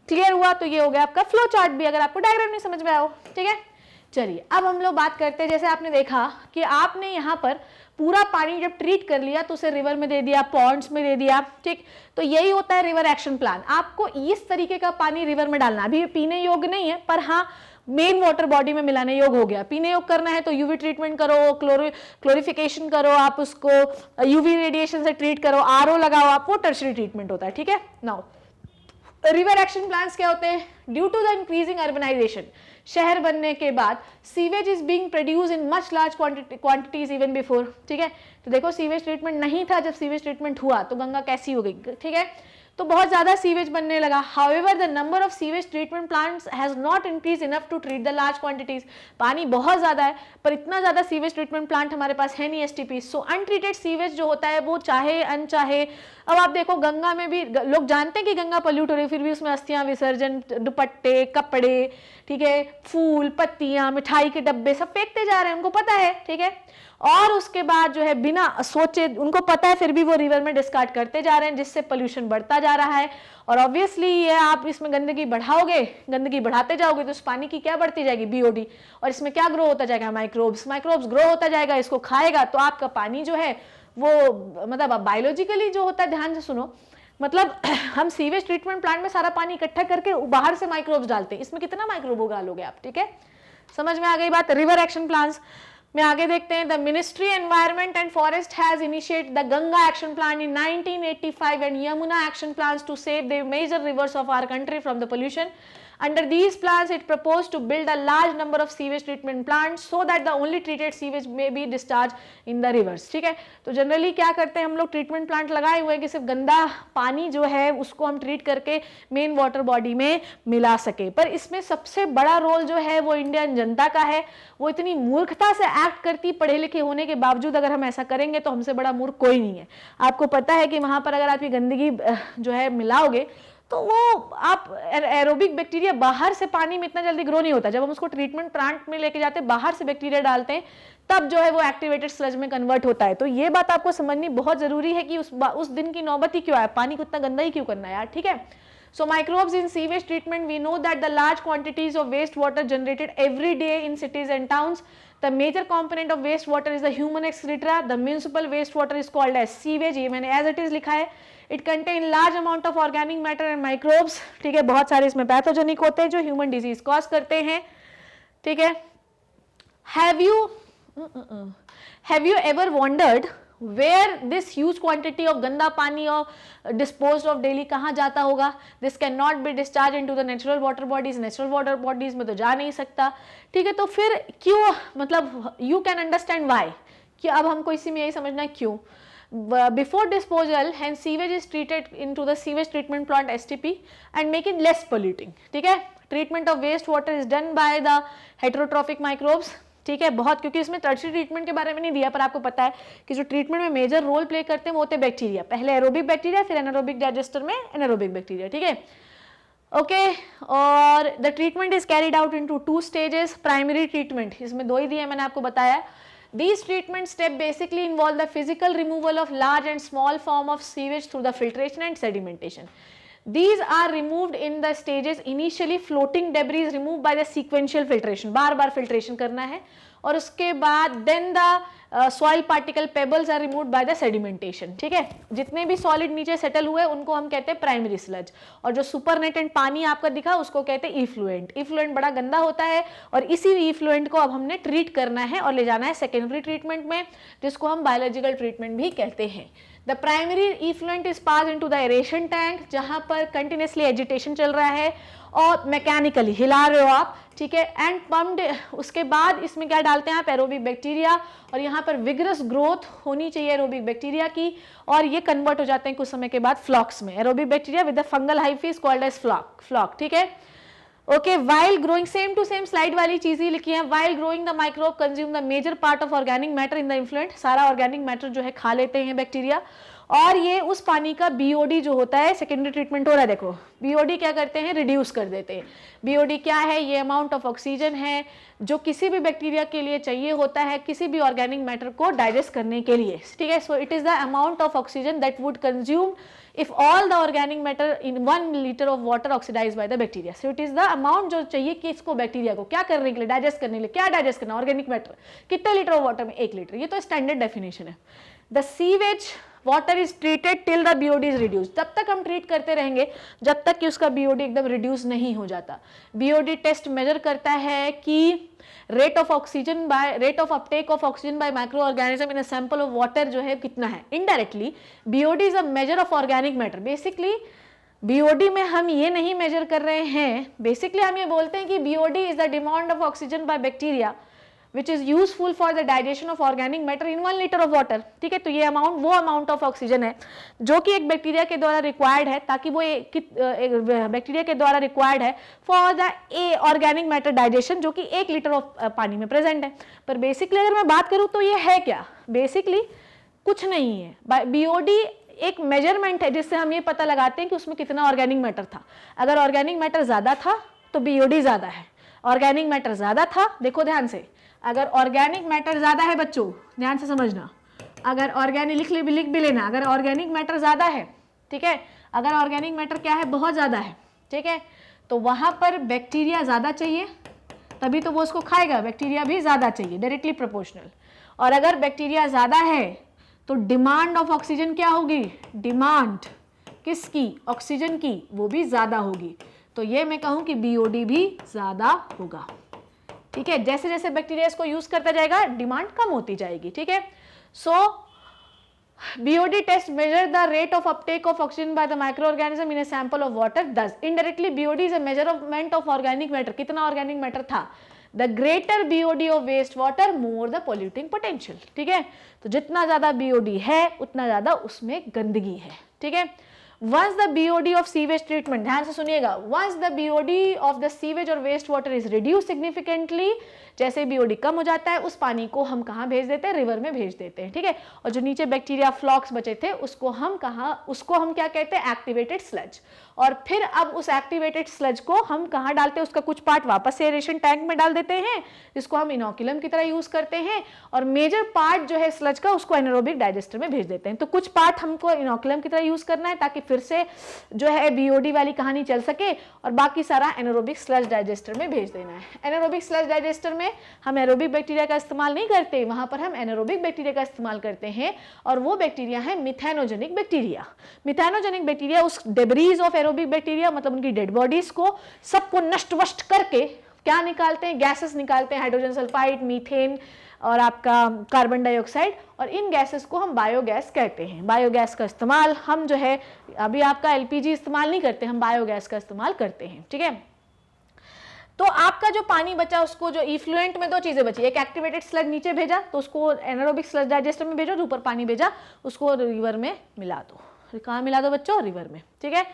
क्लियर हुआ? तो ये हो गया आपका फ्लो चार्ट भी, अगर आपको डायग्राम नहीं समझ में आया हो। ठीक है, चलिए अब हम लोग बात करते हैं, जैसे आपने देखा कि आपने यहाँ पर पूरा पानी जब ट्रीट कर लिया तो उसे रिवर में दे दिया, पॉन्ड्स में दे दिया। ठीक, तो यही होता है रिवर एक्शन प्लान। आपको इस तरीके का पानी रिवर में डालना, अभी ये पीने योग्य नहीं है, पर हाँ मेन वाटर बॉडी में मिलाने योग्य हो गया। पीने योग्य करना है तो यूवी ट्रीटमेंट करो, क्लोरिफिकेशन करो, आप उसको यूवी रेडिएशन से ट्रीट करो, आरओ लगाओ आप, वो टर्शरी ट्रीटमेंट होता है। ठीक है, नाउ रिवर एक्शन प्लान्स क्या होते हैं? Due to the increasing urbanisation, शहर बनने के बाद sewage is being produce in much large quantities even before. ठीक है, तो देखो सीवेज ट्रीटमेंट नहीं था, जब सीवेज ट्रीटमेंट हुआ तो गंगा कैसी हो गई? ठीक है, तो बहुत ज्यादा सीवेज बनने लगा। However the number of sewage treatment plants has not increase enough to treat the large quantities. पानी बहुत ज्यादा है पर इतना ज्यादा सीवेज ट्रीटमेंट प्लांट हमारे पास है नहीं, एसटीपी। सो अनट्रीटेड सीवेज जो होता है वो चाहे अनचाहे, अब आप देखो गंगा में भी लोग जानते हैं कि गंगा पल्यूट हो रही है, फिर भी उसमें अस्थियां विसर्जन, दुपट्टे, कपड़े, ठीक है, फूल, पत्तियां, मिठाई के डब्बे सब फेंकते जा रहे हैं, उनको पता है। ठीक है, और उसके बाद जो है बिना सोचे, उनको पता है फिर भी वो रिवर में डिस्कार्ड करते जा रहे हैं, जिससे पोल्यूशन बढ़ता जा रहा है। और ऑब्वियसली ये आप इसमें गंदगी बढ़ाओगे, गंदगी बढ़ाते जाओगे तो उस पानी की क्या बढ़ती जाएगी? बीओडी। और इसमें क्या ग्रो होता जाएगा? माइक्रोब्स ग्रो होता जाएगा, इसको खाएगा तो आपका पानी जो है वो, मतलब बायोलॉजिकली जो होता है, ध्यान से सुनो, मतलब हम सीवेज ट्रीटमेंट प्लांट में सारा पानी इकट्ठा करके बाहर से माइक्रोब्स डालते हैं, इसमें कितना माइक्रोब उगा लोगे आप? ठीक है, समझ में आ गई बात? रिवर एक्शन प्लान्स में आगे देखते हैं। The ministry environment and forest has initiated the Ganga action plan in 1985 and Yamuna action plans to save the major rivers of our country from the pollution. Under these plans, it proposed to build a large number of sewage treatment plants so that the only treated sewage may be discharged in the rivers. ठीक है, तो generally क्या करते हैं हम लोग, treatment plant लगाए हुए हैं कि सिर्फ गंदा पानी जो है उसको हम ट्रीट करके मेन वाटर बॉडी में मिला सके। पर इसमें सबसे बड़ा रोल जो है वो इंडियन जनता का है। वो इतनी मूर्खता से एक्ट करती, पढ़े लिखे होने के बावजूद अगर हम ऐसा करेंगे तो हमसे बड़ा मूर्ख कोई नहीं है। आपको पता है कि वहां पर अगर आप ये गंदगी जो है मिलाओगे तो वो आप एरोबिक बैक्टीरिया बाहर से पानी में इतना जल्दी ग्रो नहीं होता। जब हम उसको ट्रीटमेंट प्लांट में लेके जाते हैं, बाहर से बैक्टीरिया डालते हैं, तब जो है वो एक्टिवेटेड स्लज में कन्वर्ट होता है। तो ये बात आपको समझनी बहुत जरूरी है कि उस दिन की नौबत ही क्यों आया, पानी को इतना गंदा ही क्यों करना है यार। ठीक है, so microbes in sewage treatment, we know that the large quantities of waste water generated every day in cities and towns, the major component of waste water is the human excreta. The municipal waste water is called as sewage, ये मैंने as it is लिखा है। It contain large amount of organic matter and microbes. ठीक है, बहुत सारे इसमें pathogenic होते हैं जो ह्यूमन डिजीज कॉज करते हैं। ठीक है, have you ever wondered where this huge quantity of गंदा पानी और disposed of daily कहाँ जाता होगा? This cannot be discharged into the natural water bodies. Natural water bodies में तो जा नहीं सकता। ठीक है, तो फिर क्यों, मतलब you can understand why, कि अब हमको इसी में यही समझना है क्यों। Before disposal, hence sewage is treated into the sewage treatment plant STP and make it less polluting. ठीक है, treatment of waste water is done by the heterotrophic microbes. ठीक है, बहुत, क्योंकि इसमें टर्शरी ट्रीटमेंट के बारे में नहीं दिया, पर आपको पता है कि जो ट्रीटमेंट में मेजर रोल प्ले करते हैं वो होते हैं बैक्टीरिया। पहले एरोबिक बैक्टीरिया, फिर एनारोबिक डाइजेस्टर में एनारोबिक बैक्टीरिया। ठीक है, ओके, और the treatment is carried out into 2 stages. Primary treatment, इसमें 2 ही दिए मैंने आपको बताया। These treatment steps basically involve the physical removal of large and small form of sewage through the filtration and sedimentation. These are removed in the stages initially floating debris is removed by the sequential filtration. Bar bar filtration करना है, और उसके बाद then the soil particle pebbles are removed by the sedimentation. ठीक है, जितने भी solid नीचे settle हुए उनको हम कहते हैं primary sludge, और जो supernatant पानी आपका दिखा उसको कहते हैं effluent. Effluent बड़ा गंदा होता है और इसी effluent को अब हमने treat करना है और ले जाना है secondary treatment में, जिसको हम biological treatment भी कहते हैं। The primary effluent is passed into the aeration tank, जहां पर continuously agitation चल रहा है और मैकेनिकली हिला रहे हो आप। ठीक है, एंड पम्प्ड, उसके बाद इसमें क्या डालते हैं आप? एरोबिक बैक्टीरिया, और यहाँ पर विग्रस ग्रोथ होनी चाहिए एरोबिक बैक्टीरिया की, और ये कन्वर्ट हो जाते हैं कुछ समय के बाद फ्लॉक्स में। Aerobic bacteria with the fungal hyphae is called as floc. ठीक है, okay, while growing, same to same slide वाली चीज ही लिखी है। While growing the microbe consume the major part of organic matter in the influent, सारा organic matter जो है खा लेते हैं बैक्टीरिया, और ये उस पानी का बीओडी जो होता है, सेकेंडरी ट्रीटमेंट हो रहा है, देखो बीओडी क्या करते हैं, रिड्यूस कर देते हैं। बीओडी क्या है, ये अमाउंट ऑफ ऑक्सीजन है जो किसी भी बैक्टीरिया के लिए चाहिए होता है किसी भी ऑर्गेनिक मैटर को डाइजेस्ट करने के लिए, ठीक है। So it is the amount of oxygen that would consume if all the organic matter in 1 liter of water oxidized by the bacteria. So it is the amount जो चाहिए कि इसको बैक्टीरिया को क्या करने के लिए, डाइजेस्ट करने के लिए, क्या डाइजेस्ट करना, ऑर्गेनिक मैटर कितने लीटर ऑफ वाटर में, 1 लीटर, ये तो स्टैंडर्ड डेफिनेशन है। The sewage water is treated till the BOD is reduce, तब तक हम ट्रीट करते रहेंगे जब तक कि उसका बीओडी एकदम रिड्यूस नहीं हो जाता। बीओडी टेस्ट मेजर करता है कि rate of oxygen by rate of uptake of oxygen bye micro organism in a sample of water जो है कितना है। Indirectly BOD is a measure of organic matter. Basically BOD में हम ये नहीं मेजर कर रहे हैं, बेसिकली हम ये बोलते हैं कि BOD is the demand of oxygen by bacteria which is useful for the digestion of organic matter in 1 liter of water, ठीक है। तो ये अमाउंट वो अमाउंट ऑफ ऑक्सीजन है जो कि एक बैक्टीरिया के द्वारा रिक्वायर्ड है, ताकि वो बैक्टीरिया के द्वारा रिक्वायर्ड है for the organic matter digestion, जो कि 1 लीटर ऑफ पानी में प्रेजेंट है। पर बेसिकली अगर मैं बात करूँ तो ये है क्या, बेसिकली कुछ नहीं है। बीओडी एक मेजरमेंट है जिससे हम ये पता लगाते हैं कि उसमें कितना ऑर्गेनिक मैटर था। अगर ऑर्गेनिक मैटर ज्यादा था तो बीओडी ज्यादा है, ऑर्गेनिक मैटर ज्यादा था, देखो ध्यान से, अगर ऑर्गेनिक मैटर ज्यादा है, बच्चों ध्यान से समझना, अगर ऑर्गेनिक लिख भी लेना, अगर ऑर्गेनिक मैटर ज्यादा है, ठीक है, अगर ऑर्गेनिक मैटर क्या है, बहुत ज्यादा है, ठीक है, तो वहां पर बैक्टीरिया ज्यादा चाहिए, तभी तो वो उसको खाएगा, बैक्टीरिया भी ज्यादा चाहिए, डायरेक्टली प्रोपोर्शनल। और अगर बैक्टीरिया ज्यादा है तो डिमांड ऑफ ऑक्सीजन क्या होगी, डिमांड किसकी, ऑक्सीजन की, वो भी ज्यादा होगी। तो ये मैं कहूं कि बीओडी भी ज्यादा होगा, ठीक है। जैसे जैसे बैक्टीरिया इसको यूज करता जाएगा डिमांड कम होती जाएगी, ठीक है। So BOD test measure the rate of uptake of oxygen by the micro organism in a sample of water. Thus indirectly BOD is a measurement of organic matter, कितना organic matter था। The greater BOD of waste water more the polluting potential, ठीक है। तो जितना ज्यादा BOD है उतना ज्यादा उसमें गंदगी है, ठीक है। Once the BOD of sewage treatment, ध्यान से सुनिएगा, once the BOD of the sewage or waste water is reduced significantly, जैसे BOD कम हो जाता है उस पानी को हम कहाँ भेज देते हैं, रिवर में भेज देते हैं, ठीक है। और जो नीचे बैक्टीरिया फ्लॉक्स बचे थे उसको हम क्या कहते हैं, एक्टिवेटेड स्लज। और फिर अब उस एक्टिवेटेड स्लज को हम कहाँ डालते हैं, उसका कुछ पार्ट वापस से एरेशन टैंक में डाल देते हैं जिसको हम इनोकुलम की तरह यूज करते हैं, और मेजर पार्ट जो है स्लज का उसको एनारोबिक डाइजेस्टर में भेज देते हैं। तो कुछ पार्ट हमको इनोकुलम की तरह यूज करना है ताकि फिर से जो है बीओडी वाली कहानी चल सके, और बाकी सारा एनारोबिक स्लज डाइजेस्टर में भेज देना है। एनारोबिक स्लज डाइजेस्टर में हम एरोबिक बैक्टीरिया का इस्तेमाल नहीं करते, वहां पर हम एनारोबिक बैक्टीरिया का इस्तेमाल करते हैं, और वो बैक्टीरिया है मिथेनोजेनिक बैक्टीरिया। मिथेनोजेनिक बैक्टीरिया उस डेब्रीज ऑफ एरोबिक बैक्टीरिया, मतलब उनकी डेड बॉडीज को सबको नष्ट वष्ट करके क्या निकालते हैं, गैसेस निकालते हैं, हाइड्रोजन सल्फाइड, मीथेन और आपका कार्बन डाइऑक्साइड, और इन गैसेस को हम बायोगैस कहते हैं। बायोगैस का इस्तेमाल हम जो है अभी आपका एलपीजी इस्तेमाल नहीं करते, हम बायोगैस का इस्तेमाल करते हैं, ठीक है। तो आपका जो पानी बचा उसको जो इफ्लुएंट में दो चीजें बची, एक एक्टिवेटेड स्लज नीचे भेजा तो उसको एनारोबिक स्लज डाइजेस्टर में भेजो, ऊपर पानी भेजा उसको रिवर में मिला दो। कहाँ मिला दो बच्चों, रिवर में, ठीक है।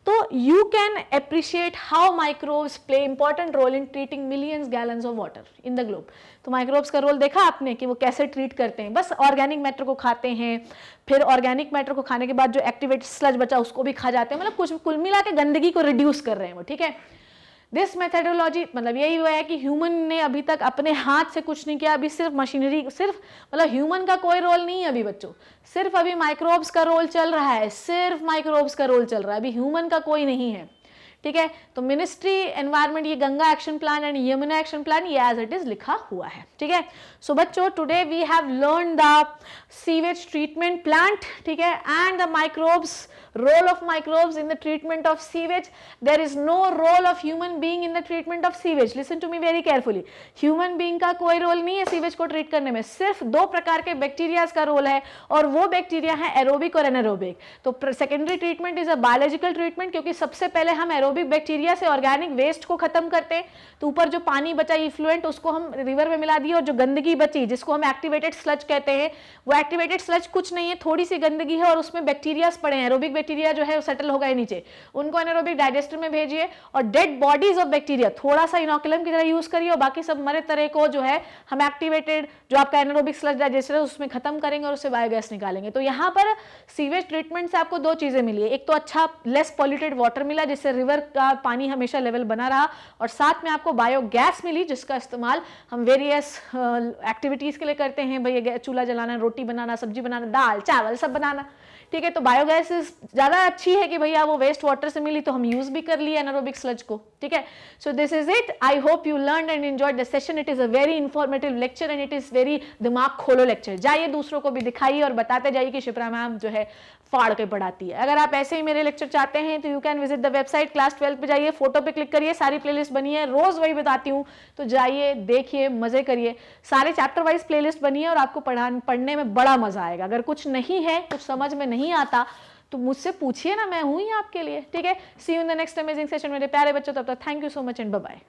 तो you can appreciate how microbes play important role in treating millions gallons of water in the globe. तो माइक्रोब्स का रोल देखा आपने कि वो कैसे ट्रीट करते हैं, बस ऑर्गेनिक मैटर को खाते हैं, फिर ऑर्गेनिक मैटर को खाने के बाद जो एक्टिवेटेड स्लज बचा उसको भी खा जाते हैं, मतलब कुछ कुल मिला के गंदगी को रिड्यूस कर रहे हैं वो, ठीक है। दिस मेथडोलॉजी मतलब यही हुआ है कि ह्यूमन ने अभी तक अपने हाथ से कुछ नहीं किया, अभी सिर्फ मशीनरी, सिर्फ मतलब ह्यूमन का कोई रोल नहीं है अभी बच्चों, सिर्फ अभी माइक्रोब्स का रोल चल रहा है, सिर्फ माइक्रोब्स का रोल चल रहा है, अभी ह्यूमन का कोई नहीं है, ठीक है। तो मिनिस्ट्री एनवायरमेंट, ये Ganga action plan and Yamuna action plan, ये एज इट इज लिखा हुआ है, ठीक है। सो बच्चों today we have learn the sewage treatment plant, ठीक है, and the microbes, role of microbes in the treatment of sewage. There is no role of human being in the treatment of sewage. Listen to me very carefully. Human being का कोई role नहीं है sewage को treat करने में, सिर्फ दो प्रकार के बैक्टीरियाज का रोल है, और वो बैक्टीरिया है एरोबिक और एनारोबिक। तो secondary treatment is a biological treatment, क्योंकि सबसे पहले हम एनारोबिक बैक्टीरिया से ऑर्गेनिक वेस्ट को खत्म करते हैं। तो ऊपर जो पानी बचा इफ्लुएंट उसको हम रिवर में मिला दिए, और जो गंदगी बची जिसको हम एक्टिवेटेड स्लज कहते हैं, वो एक्टिवेटेड स्लज कुछ नहीं है, थोड़ी सी गंदगी है और उसमें बैक्टीरिया पड़े हैं, एरोबिक बैक्टीरिया जो है वो सेटल हो गए नीचे, उनको एनारोबिक डाइजेस्टर में भेजिए। और डेड बॉडीज ऑफ बैक्टीरिया थोड़ा सा इनोकुलम की तरह यूज करिए, और बाकी सब मरे तरह को जो है हम एक्टिवेटेड जो आपका एनारोबिक स्लज डाइजेस्टर है उसमें खत्म करेंगे और उससे बायोगैस निकालेंगे। तो यहाँ पर सीवेज ट्रीटमेंट से आपको दो चीजें मिली है, एक तो अच्छा लेस पॉल्यूटेड वाटर मिला जिससे रिवर का पानी हमेशा लेवल बना रहा, और साथ में आपको बायोगैस मिली जिसका इस्तेमाल हम वेरियस एक्टिविटीज के लिए करते हैं, भैया चूल्हा जलाना, रोटी बनाना, सब्जी बनाना, दाल चावल सब बनाना, ठीक है। तो बायोगैस ज़्यादा अच्छी है कि भैया वो वेस्ट वाटर से मिली तो हम यूज़ भी कर लिए एनारोबिक स्लज को, ठीक है। So this is it, I hope you learn and enjoyed the session. It is a very informative lecture and it is very दिमाग खोलो लेक्चर। जाइए दूसरों को भी दिखाइए और बताते जाइए कि शिप्रा मैम जो है फाड़ के पढ़ाती है। अगर आप ऐसे ही मेरे लेक्चर चाहते हैं तो you can visit the website, class 12 पे जाइए, फोटो पे क्लिक करिए, सारी प्लेलिस्ट बनी है, रोज वही बताती हूँ, तो जाइए देखिए, मजे करिए। सारे चैप्टर वाइज प्लेलिस्ट बनी है और आपको पढ़ने में बड़ा मजा आएगा। अगर कुछ नहीं है, कुछ समझ में नहीं आता तो मुझसे पूछिए ना, मैं हूं ही आपके लिए, ठीक है। See you in the next amazing session मेरे प्यारे बच्चों, तब तक thank you so much and bye bye.